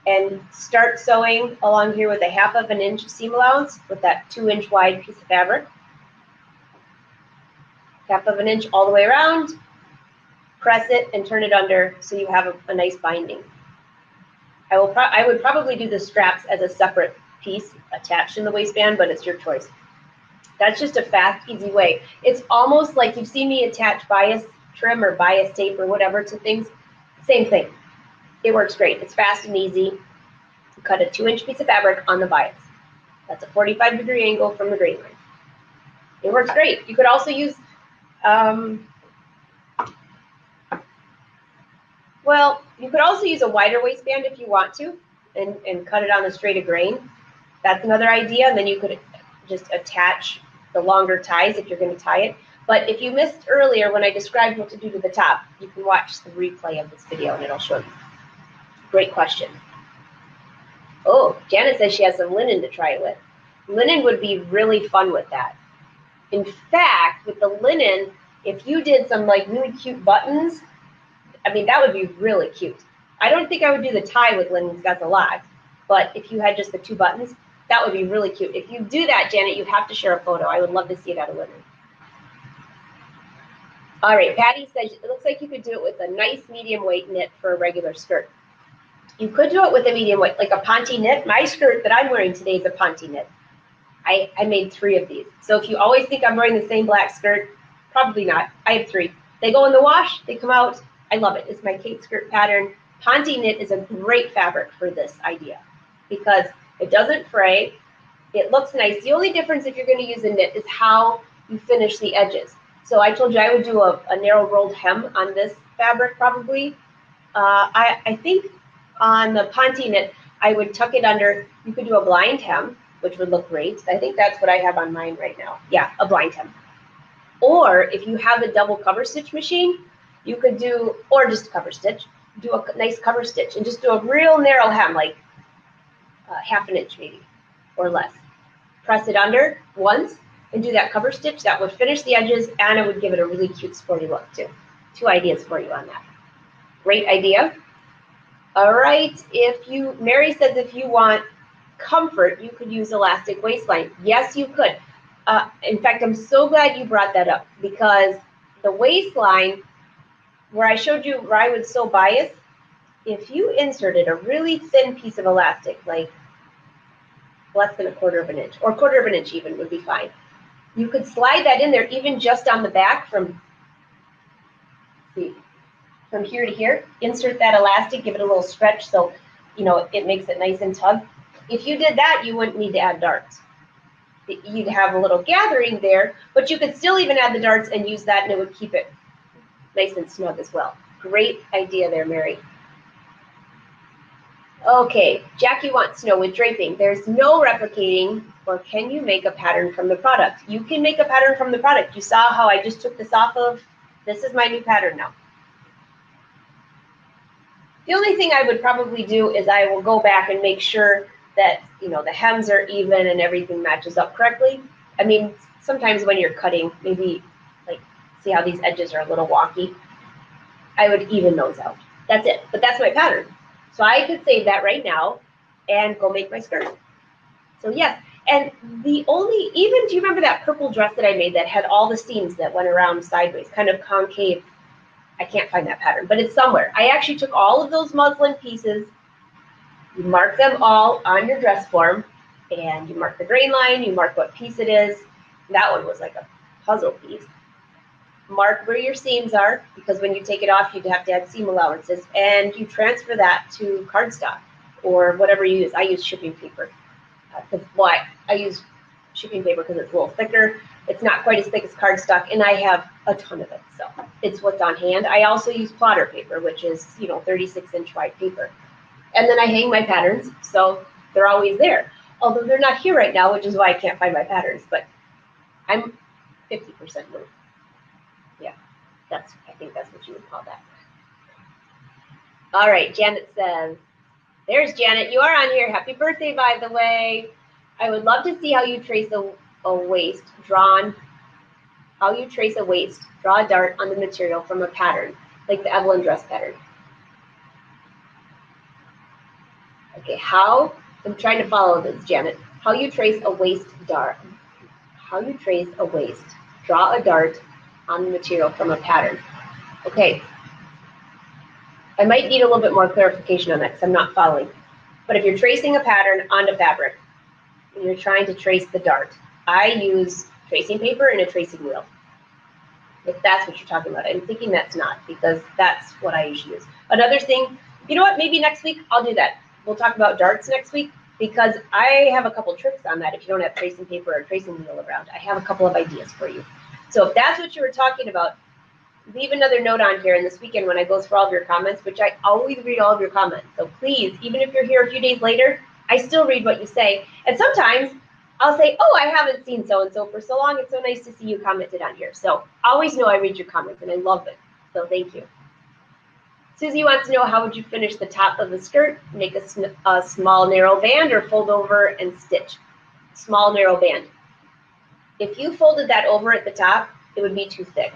and start sewing along here with a 1/2 inch seam allowance with that 2-inch wide piece of fabric. 1/2 inch all the way around, press it and turn it under so you have a nice binding. I would probably do the straps as a separate piece attached in the waistband, but it's your choice. That's just a fast, easy way. It's almost like you've seen me attach bias trim or bias tape or whatever to things. Same thing. It works great. It's fast and easy. You cut a 2-inch piece of fabric on the bias. That's a 45-degree angle from the grain line. It works great. You could also use, you could also use a wider waistband if you want to, and cut it on the straight of grain. That's another idea. And then you could just attach the longer ties if you're going to tie it. But if you missed earlier when I described what to do to the top, you can watch the replay of this video and it'll show you. Great question. Oh, Janet says she has some linen to try it with. Linen would be really fun with that. In fact, with the linen, if you did some really cute buttons, I mean, that would be really cute. I don't think I would do the tie with linen because that's a lot. But if you had just the 2 buttons, that would be really cute. If you do that, Janet, you have to share a photo. I would love to see it out of linen. All right, Patty says, it looks like you could do it with a nice medium weight knit for a regular skirt. You could do it with a medium weight, like a Ponte knit. My skirt that I'm wearing today is a Ponte knit. I made 3 of these. So if you always think I'm wearing the same black skirt, probably not. I have 3. They go in the wash, they come out. I love it. It's my Kate skirt pattern. Ponte knit is a great fabric for this idea because it doesn't fray. It looks nice. The only difference if you're going to use a knit is how you finish the edges. So I told you I would do a narrow rolled hem on this fabric probably. I think on the Ponte knit, I would tuck it under. You could do a blind hem, which would look great. I think that's what I have on mine right now. Yeah, a blind hem. Or if you have a double cover stitch machine, you could do, or just cover stitch, do a nice cover stitch and just do a real narrow hem, like 1/2 inch maybe. or less. Press it under once and do that cover stitch. That would finish the edges and it would give it a really cute sporty look too. 2 ideas for you on that. Great idea. All right, Mary says if you want comfort, you could use elastic waistline. Yes, you could. In fact, I'm so glad you brought that up because the waistline, where I showed you where I would sew bias, if you inserted a really thin piece of elastic, like less than 1/4 of an inch, or 1/4 of an inch even would be fine, you could slide that in there even just on the back from here to here, insert that elastic, give it a little stretch so, it makes it nice and tug. If you did that, you wouldn't need to add darts. You'd have a little gathering there, but you could still even add the darts and use that and it would keep it nice and snug as well. Great idea there, Mary. Okay, Jackie wants to know with draping, there's no replicating, or can you make a pattern from the product? You can make a pattern from the product. You saw how I just took this off of, this is my new pattern now. The only thing I would probably do is I will go back and make sure that, the hems are even and everything matches up correctly. I mean, sometimes when you're cutting, maybe like, see how these edges are a little wonky? I would even those out. That's it, but that's my pattern. So I could save that right now and go make my skirt. So yes, and do you remember that purple dress that I made that had all the seams that went around sideways, kind of concave? I can't find that pattern, but it's somewhere. I actually took all of those muslin pieces, you mark them all on your dress form, and you mark the grain line, you mark what piece it is. That one was like a puzzle piece. Mark where your seams are, because when you take it off, you'd have to add seam allowances, and you transfer that to cardstock or whatever you use. I use shipping paper. I use shipping paper because it's a little thicker. It's not quite as thick as cardstock, and I have a ton of it, so it's what's on hand. I also use plotter paper, which is 36-inch wide paper, and then I hang my patterns, so they're always there. Although they're not here right now, which is why I can't find my patterns, but I'm 50% moved. Yeah, I think that's what you would call that. All right, Janet says, there's Janet. You are on here. Happy birthday, by the way. I would love to see how you trace a waist drawn. How you trace a waist, draw a dart on the material from a pattern, like the Evelyn dress pattern. Okay, I'm trying to follow this, Janet. How you trace a waist dart. How you trace a waist, draw a dart on the material from a pattern. Okay. I might need a little bit more clarification on that because I'm not following. But if you're tracing a pattern onto fabric and you're trying to trace the dart, I use tracing paper and a tracing wheel. If that's what you're talking about. I'm thinking that's not, because that's what I usually use. Another thing, you know what, maybe next week I'll do that. We'll talk about darts next week, because I have a couple tricks on that. If you don't have tracing paper or tracing wheel around, I have a couple of ideas for you. So if that's what you were talking about, leave another note on here, and this weekend when I go through all of your comments, which I always read all of your comments. So please, even if you're here a few days later, I still read what you say. And sometimes I'll say, oh, I haven't seen so-and-so for so long. It's so nice to see you commented on here. So always know I read your comments, and I love it. So thank you. Susie wants to know, how would you finish the top of the skirt? Make a small narrow band or fold over and stitch? Small narrow band. If you folded that over at the top, it would be too thick.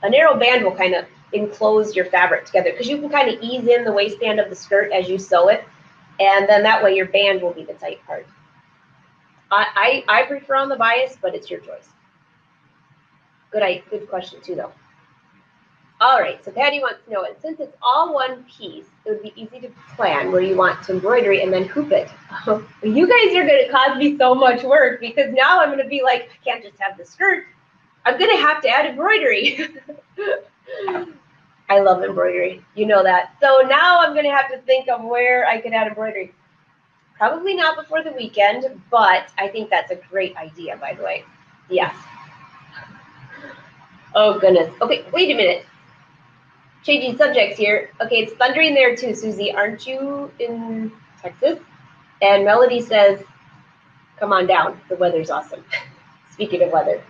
A narrow band will kind of enclose your fabric together, because you can kind of ease in the waistband of the skirt as you sew it, and then that way your band will be the tight part. I prefer on the bias, but it's your choice. Good question too, though. All right, so Patty wants to know, and since it's all one piece, it would be easy to plan where you want to embroidery and then hoop it. You guys are going to cause me so much work, because now I'm going to be like, I can't just have the skirt. I'm going to have to add embroidery. I love embroidery. You know that. So now I'm going to have to think of where I could add embroidery. Probably not before the weekend, but I think that's a great idea, by the way. Yes. Oh, goodness. Okay, wait a minute. Changing subjects here. Okay, it's thundering there too, Susie. Aren't you in Texas? And Melody says, come on down. The weather's awesome. Speaking of weather.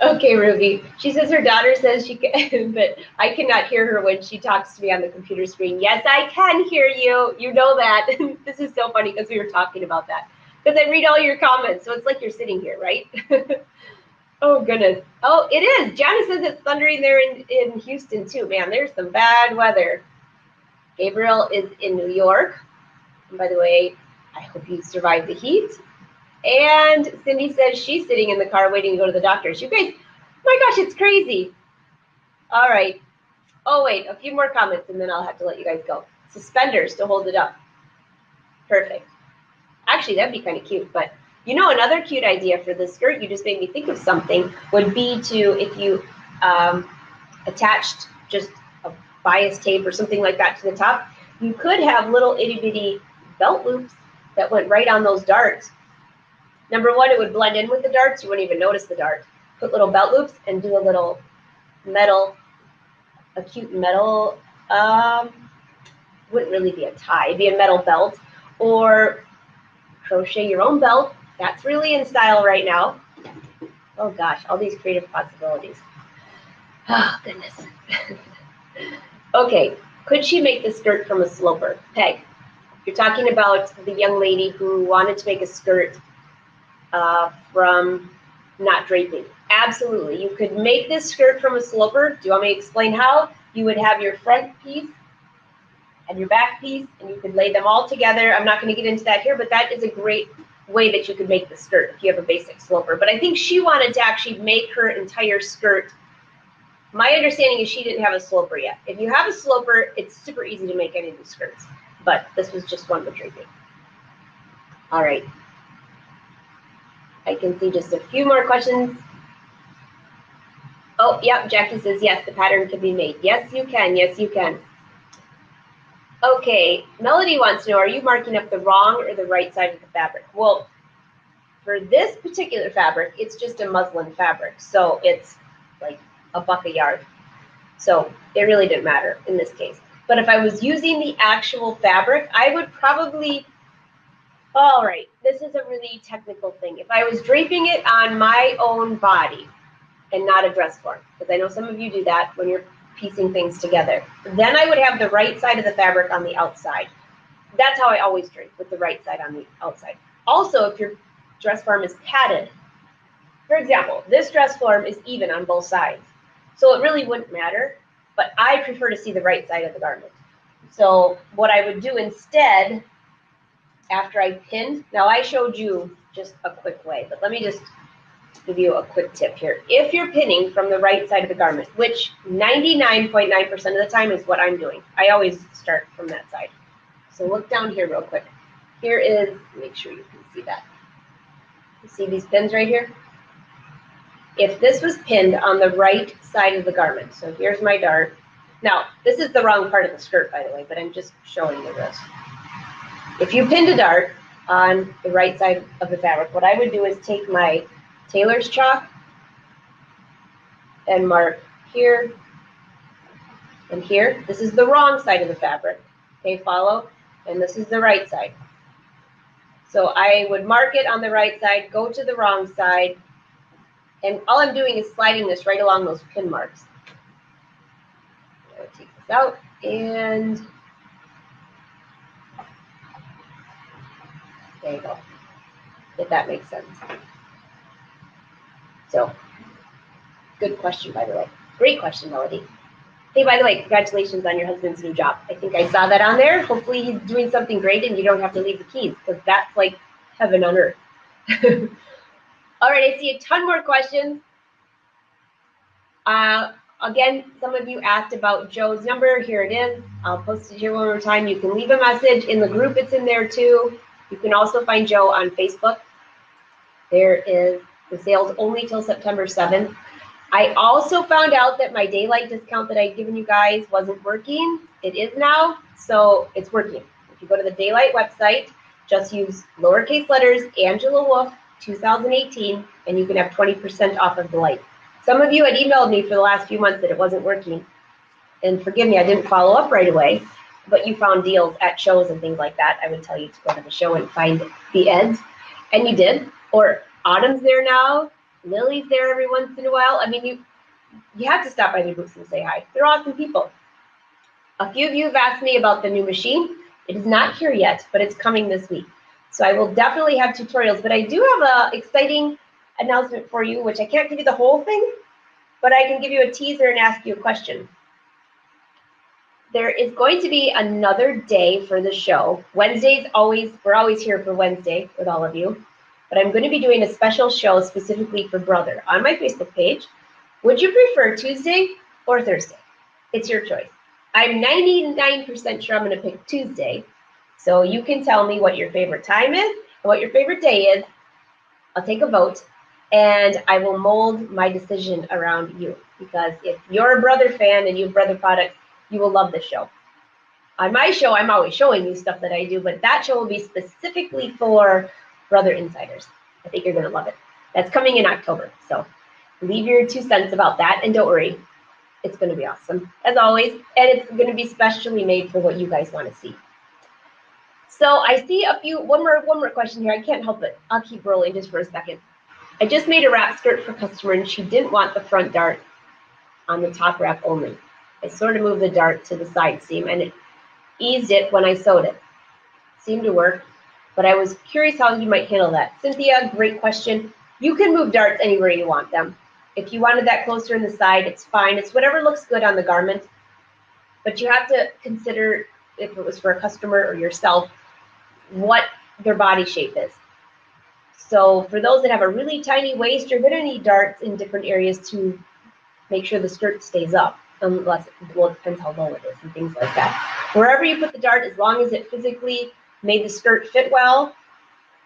Okay, Ruby. She says her daughter says she can, but I cannot hear her when she talks to me on the computer screen. Yes, I can hear you. You know that. This is so funny because we were talking about that. Because I read all your comments, so it's like you're sitting here, right? Oh, goodness. Oh, it is. Janice says it's thundering there in Houston, too. Man, there's some bad weather. Gabriel is in New York. And by the way, I hope you survive the heat. And Cindy says she's sitting in the car waiting to go to the doctor's. You guys, my gosh, it's crazy. All right. Oh, wait, a few more comments, and then I'll have to let you guys go. Suspenders to hold it up. Perfect. Actually, that'd be kind of cute, but you know, another cute idea for this skirt, you just made me think of something, would be to, if you attached just a bias tape or something like that to the top, you could have little itty bitty belt loops that went right on those darts. Number one, it would blend in with the darts. You wouldn't even notice the dart. Put little belt loops and do a little metal, a cute metal, wouldn't really be a tie, it'd be a metal belt, or crochet your own belt. That's really in style right now. Oh gosh, all these creative possibilities. Oh goodness. Okay, could she make the skirt from a sloper? Peg, you're talking about the young lady who wanted to make a skirt from not draping. Absolutely, you could make this skirt from a sloper. Do you want me to explain how? You would have your front piece and your back piece, and you could lay them all together. I'm not going to get into that here, but that is a great way that you could make the skirt if you have a basic sloper. But I think she wanted to actually make her entire skirt. My understanding is she didn't have a sloper yet. If you have a sloper, it's super easy to make any of these skirts. But this was just one with draping. All right. I can see just a few more questions. Oh, yep, Jackie says, yes, the pattern can be made. Yes, you can. Yes, you can. Okay, Melody wants to know, are you marking up the wrong or the right side of the fabric? Well, for this particular fabric, it's just a muslin fabric, so it's like $1 a yard. So it really didn't matter in this case. But if I was using the actual fabric, I would probably, all right, this is a really technical thing. If I was draping it on my own body and not a dress form, because I know some of you do that when you're piecing things together, then I would have the right side of the fabric on the outside. That's how I always drape, with the right side on the outside. Also, if your dress form is padded, for example, this dress form is even on both sides, so it really wouldn't matter, but I prefer to see the right side of the garment. So what I would do instead, after I pinned, now I showed you just a quick way, but let me just give you a quick tip here. If you're pinning from the right side of the garment, which 99.9% of the time is what I'm doing, I always start from that side. So look down here real quick. Here is, make sure you can see that. You see these pins right here? If this was pinned on the right side of the garment, so here's my dart. Now, this is the wrong part of the skirt, by the way, but I'm just showing you this. If you pinned a dart on the right side of the fabric, what I would do is take my tailor's chalk and mark here and here. This is the wrong side of the fabric. Okay, follow? And this is the right side. So I would mark it on the right side, go to the wrong side, and all I'm doing is sliding this right along those pin marks. I'm going to take this out, and there you go, if that makes sense. So, good question, by the way. Great question, Melody. Hey, by the way, congratulations on your husband's new job. I think I saw that on there. Hopefully he's doing something great and you don't have to leave the keys, because that's like heaven on earth. All right, I see a ton more questions. Again, some of you asked about Joe's number. Here it is. I'll post it here one more time. You can leave a message in the group. It's in there too. You can also find Joe on Facebook. There is the sales only till September 7th. I also found out that my daylight discount that I'd given you guys wasn't working. It is now, so it's working. If you go to the Daylight website, just use lowercase letters, Angela Wolf 2018, and you can have 20% off of the light. Some of you had emailed me for the last few months that it wasn't working. And forgive me, I didn't follow up right away, but you found deals at shows and things like that. I would tell you to go to the show and find the eds, and you did. Or Autumn's there now. Lily's there every once in a while. I mean, you have to stop by their booths and say hi. They're awesome people. A few of you have asked me about the new machine. It is not here yet, but it's coming this week. So I will definitely have tutorials, but I do have an exciting announcement for you, which I can't give you the whole thing, but I can give you a teaser and ask you a question. There is going to be another day for the show. Wednesdays, we're always here for Wednesday with all of you, but I'm going to be doing a special show specifically for Brother on my Facebook page. Would you prefer Tuesday or Thursday? It's your choice. I'm 99% sure I'm going to pick Tuesday, so you can tell me what your favorite time is and what your favorite day is. I'll take a vote, and I will mold my decision around you, because if you're a Brother fan and you have Brother products, you will love this show. On my show, I'm always showing you stuff that I do, but that show will be specifically for Brother insiders. I think you're going to love it. That's coming in October, so leave your 2 cents about that, and don't worry. It's going to be awesome, as always, and it's going to be specially made for what you guys want to see. So I see one more question here. I can't help it. I'll keep rolling just for a second. I just made a wrap skirt for a customer, and she didn't want the front dart on the top wrap only. I sort of moved the dart to the side seam, and it eased it when I sewed it. Seemed to work, but I was curious how you might handle that. Cynthia, great question. You can move darts anywhere you want them. If you wanted that closer in the side, it's fine. It's whatever looks good on the garment. But you have to consider, if it was for a customer or yourself, what their body shape is. So for those that have a really tiny waist, you're going to need darts in different areas to make sure the skirt stays up. Unless, well, it depends how low it is and things like that. Wherever you put the dart, as long as it physically made the skirt fit well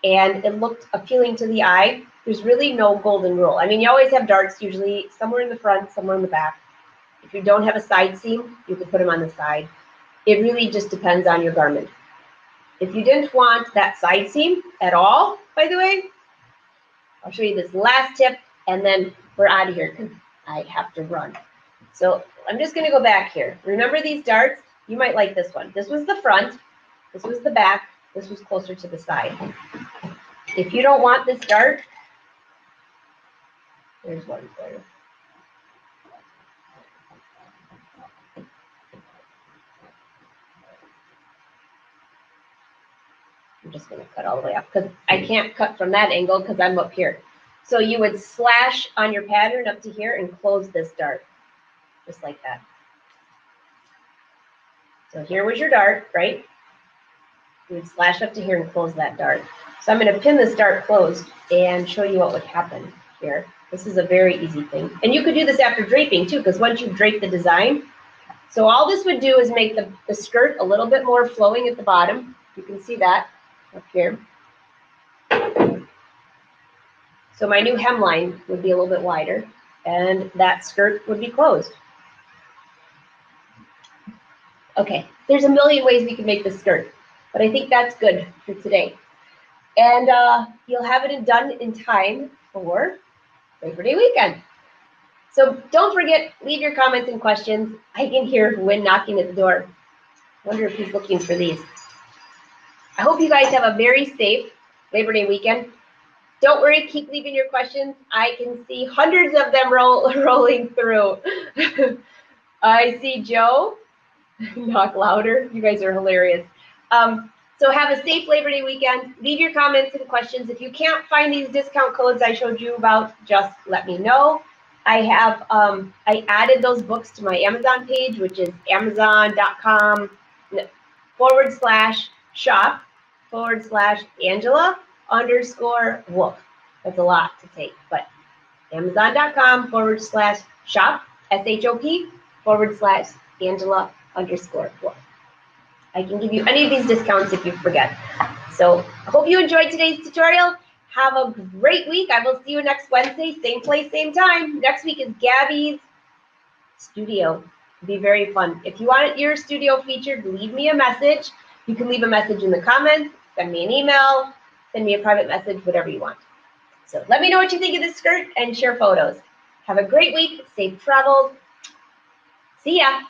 and it looked appealing to the eye, there's really no golden rule. I mean, you always have darts usually somewhere in the front, somewhere in the back. If you don't have a side seam, you can put them on the side. It really just depends on your garment. If you didn't want that side seam at all, by the way, I'll show you this last tip, and then we're out of here because I have to run. So I'm just going to go back here. Remember these darts? You might like this one. This was the front. This was the back. This was closer to the side. If you don't want this dart, there's one for you. I'm just going to cut all the way up because I can't cut from that angle because I'm up here. So you would slash on your pattern up to here and close this dart, just like that. So here was your dart, right? You would slash up to here and close that dart. So I'm going to pin this dart closed and show you what would happen here. This is a very easy thing. And you could do this after draping too, because once you drape the design, so all this would do is make the skirt a little bit more flowing at the bottom. You can see that up here. So my new hemline would be a little bit wider, and that skirt would be closed. Okay, there's a million ways we can make this skirt, but I think that's good for today. And you'll have it done in time for Labor Day weekend. So don't forget, leave your comments and questions. I can hear Wynn knocking at the door. I wonder if he's looking for these. I hope you guys have a very safe Labor Day weekend. Don't worry, keep leaving your questions. I can see hundreds of them rolling through. I see Joe. Knock louder. You guys are hilarious. So have a safe Labor Day weekend. Leave your comments and questions. If you can't find these discount codes I showed you about, just let me know. I have I added those books to my Amazon page, which is amazon.com/shop/Angela_Wolf. That's a lot to take, but amazon.com/shop SHOP/Angela_Wolf. I can give you any of these discounts if you forget. So I hope you enjoyed today's tutorial. Have a great week. I will see you next Wednesday, same place, same time. Next week is Gabby's studio. It'll be very fun. If you want your studio featured, leave me a message. You can leave a message in the comments, send me an email, send me a private message, whatever you want. So let me know what you think of this skirt and share photos. Have a great week. Safe travels. See ya.